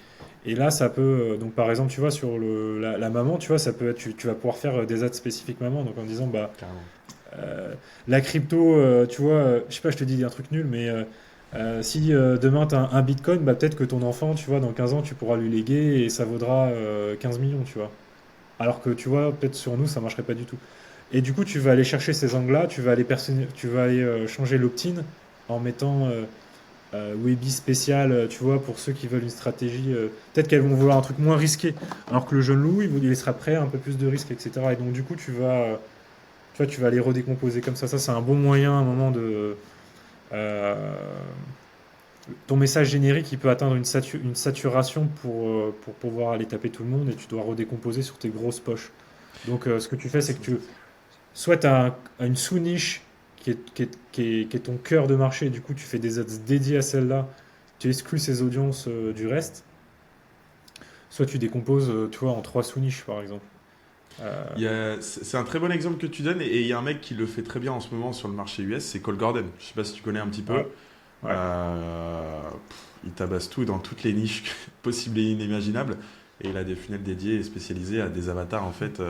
là, ça peut, donc par exemple, tu vois, sur la maman, tu vois, ça peut être, tu vas pouvoir faire des ads spécifiques maman, donc en disant, bah, Carrément. la crypto, tu vois, je sais pas, je te dis un truc nul, mais si demain tu as un bitcoin, bah, peut-être que ton enfant, tu vois, dans 15 ans, tu pourras lui léguer et ça vaudra 15 millions, tu vois. Alors que, tu vois, peut-être sur nous, ça marcherait pas du tout. Et du coup, tu vas aller chercher ces angles-là, tu vas aller changer l'opt-in en mettant Webi spécial, tu vois, pour ceux qui veulent une stratégie. Peut-être qu'elles vont vouloir un truc moins risqué, alors que le jeune loup, il sera prêt à un peu plus de risques, etc. Et donc, du coup, tu vas aller redécomposer comme ça. Ça, c'est un bon moyen à un moment de. euh, ton message générique, il peut atteindre une saturation pour pouvoir aller taper tout le monde et tu dois redécomposer sur tes grosses poches. Donc, ce que tu fais, c'est que C'est tu, ça. soit tu as une sous-niche qui est ton cœur de marché, et du coup tu fais des ads dédiés à celle-là, tu exclus ces audiences du reste, soit tu décomposes, tu vois, en trois sous-niches par exemple. Euh, C'est un très bon exemple que tu donnes et il y a un mec qui le fait très bien en ce moment sur le marché US, c'est Cole Gordon. Je sais pas si tu connais un petit ouais, peu. ouais. Il tabasse tout dans toutes les niches possibles et inimaginables et il a des funnels dédiés et spécialisés à des avatars en fait.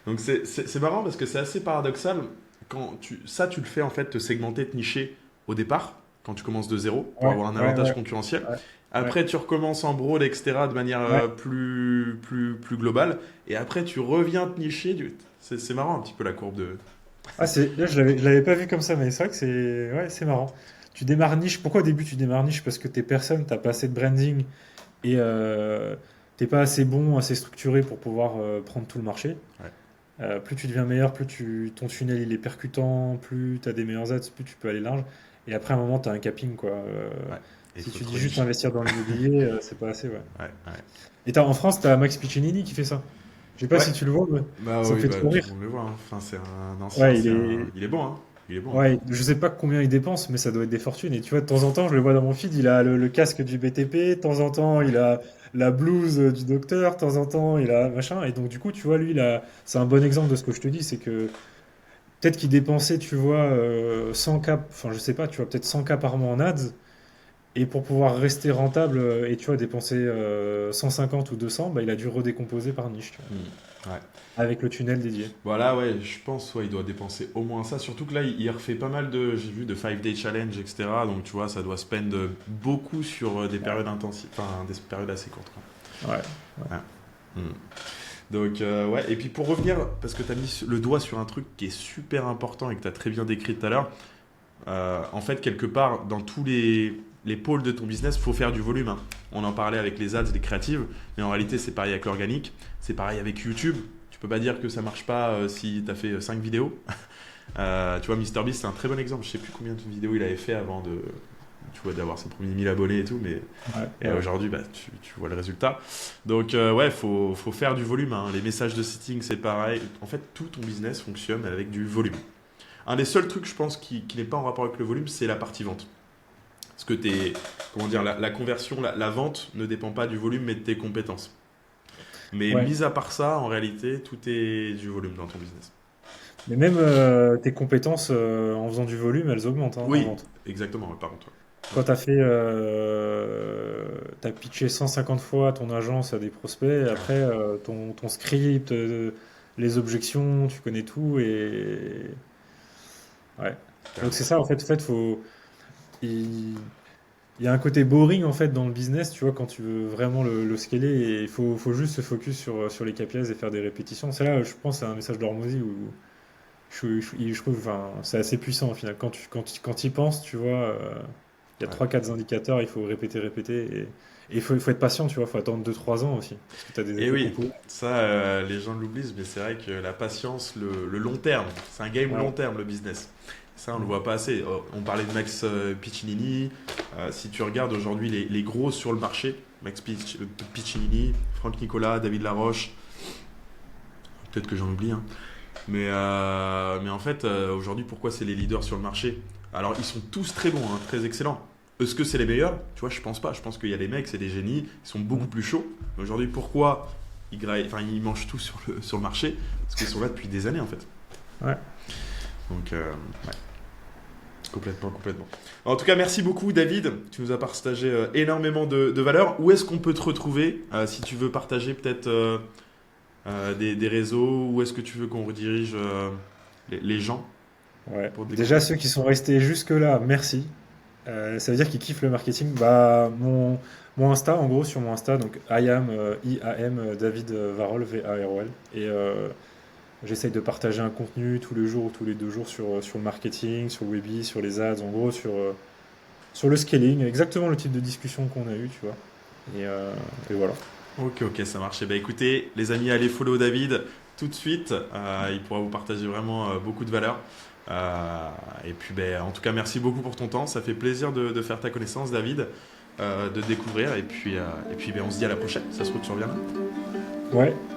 Donc c'est marrant parce que c'est assez paradoxal quand tu le fais en fait te segmenter, te nicher au départ quand tu commences de zéro pour Ouais, avoir un ouais, avantage ouais, concurrentiel. ouais, ouais, Après, tu recommences en broad, etc., de manière ouais. plus globale. Et après, tu reviens te nicher. C'est marrant un petit peu la courbe de. Ah, là, je l'avais pas vu comme ça, mais c'est vrai que c'est marrant. Tu démarres niche. Pourquoi au début tu démarres niche? Parce que t'es personne, t'as pas assez de branding et t'es pas assez bon, assez structuré pour pouvoir prendre tout le marché. Ouais, Plus tu deviens meilleur, plus ton tunnel il est percutant, plus tu as des meilleurs ads, plus tu peux aller large. Et après, à un moment, tu as un capping, quoi. ouais. Et il Si faut tu te dis juste renicher. investir dans l'immobilier, c'est pas assez, ouais. Ouais, ouais. Et en France, tu as Max Piccinini qui fait ça. Je sais pas Ouais, si tu le vois, mais bah ça me oui, fait bah, trop tout rire. le monde le voit, hein. Enfin, c'est un ancien, Ouais, il est. il est bon, hein. Il est bon, hein. Ouais, je sais pas combien il dépense, mais ça doit être des fortunes. Et tu vois, de temps en temps, je le vois dans mon feed, il a le casque du BTP, de temps en temps, il a la blouse du docteur, de temps en temps, il a machin. Et donc, du coup, tu vois, lui, c'est un bon exemple de ce que je te dis, c'est que peut-être qu'il dépensait, tu vois, 100K, enfin je sais pas, tu vois, peut-être 100K par mois en ads, et pour pouvoir rester rentable et tu vois, dépenser 150 ou 200, bah, il a dû redécomposer par niche, tu vois, Hmm. Ouais. avec le tunnel dédié. Voilà, ouais, je pense, ouais, il doit dépenser au moins ça. Surtout que là, il refait pas mal de, j'ai vu, de 5 day challenge, etc. Donc, tu vois, ça doit spend beaucoup sur des Ouais, périodes intensives, enfin, des périodes assez courtes, quoi. ouais, ouais. Ouais. Hmm. Donc, ouais, et puis pour revenir, parce que tu as mis le doigt sur un truc qui est super important et que tu as très bien décrit tout à l'heure, en fait, quelque part, dans tous les pôles de ton business, il faut faire du volume, hein. On en parlait avec les ads, les créatives, mais en réalité, c'est pareil avec l'organique, c'est pareil avec YouTube. Tu peux pas dire que ça marche pas si tu as fait 5 vidéos. Tu vois, MrBeast, c'est un très bon exemple. Je sais plus combien de vidéos il avait fait avant de, tu vois, d'avoir ses premiers 1000 abonnés et tout, mais Ouais, et ouais. aujourd'hui, bah, tu vois le résultat. Donc, ouais, faut faire du volume, hein. Les messages de setting, c'est pareil. En fait, tout ton business fonctionne avec du volume. Un des seuls trucs, je pense, qui n'est pas en rapport avec le volume, c'est la partie vente. Parce que comment dire, la conversion, la vente ne dépend pas du volume, mais de tes compétences. Mais Ouais. mis à part ça, en réalité, tout est du volume dans ton business. Mais même tes compétences en faisant du volume, elles augmentent hein, en Oui, vente. exactement, ouais, par contre. Ouais. Quand t'as pitché 150 fois ton agence à des prospects, et Ouais, après ton script, les objections, tu connais tout et ouais. Donc carrément. c'est ça en fait, il, il y a un côté boring en fait dans le business, tu vois, quand tu veux vraiment le scaler et il faut juste se focus sur les KPIs et faire des répétitions. C'est là, je pense, c'est un message d'Hormozy où je trouve, enfin, c'est assez puissant au final. Quand tu y penses, tu vois, il y a Ouais. trois quatre indicateurs, il faut répéter, répéter. Et il faut être patient, tu vois, il faut attendre 2 3 ans aussi. Parce que tu as des Et effets oui, composés. ça, les gens l'oublient, mais c'est vrai que la patience, le long terme, c'est un game long Ouais. terme, le business. Ça, on le Mm. voit pas assez. On parlait de Max Piccinini. Si tu regardes aujourd'hui les gros sur le marché, Piccinini, Franck Nicolas, David Laroche, peut-être que j'en oublie, hein. Mais en fait, aujourd'hui, pourquoi c'est les leaders sur le marché? Alors, ils sont tous très bons, hein, très excellents. Est-ce que c'est les meilleurs? Tu vois, je pense pas. Je pense qu'il y a des mecs, c'est des génies, ils sont beaucoup Mm. plus chauds. Mais aujourd'hui, pourquoi enfin, ils mangent tout sur le marché? Parce qu'ils sont là depuis des années, en fait. Ouais. Donc, ouais, complètement, complètement. En tout cas, merci beaucoup, David. Tu nous as partagé énormément de valeurs. Où est-ce qu'on peut te retrouver si tu veux partager peut-être des réseaux? Où est-ce que tu veux qu'on redirige les gens Ouais. pour te Déjà, découvrir? ceux qui sont restés jusque-là, merci. Ça veut dire qu'ils kiffent le marketing. Bah, mon Insta, en gros, sur mon Insta, donc IAM, David Varol, Varol. Et j'essaye de partager un contenu tous les jours ou tous les 2 jours sur le marketing, sur le Webi, sur les ads, en gros, sur le scaling, exactement le type de discussion qu'on a eu, tu vois. Et voilà. Ok, ok, ça marche. Eh ben, écoutez, les amis, allez follow David tout de suite. Il pourra vous partager vraiment beaucoup de valeurs. Euh, et puis, ben, en tout cas, merci beaucoup pour ton temps. Ça fait plaisir de faire ta connaissance, David, de te découvrir. Et puis ben, on se dit à la prochaine. Ça se trouve, tu reviens. Ouais,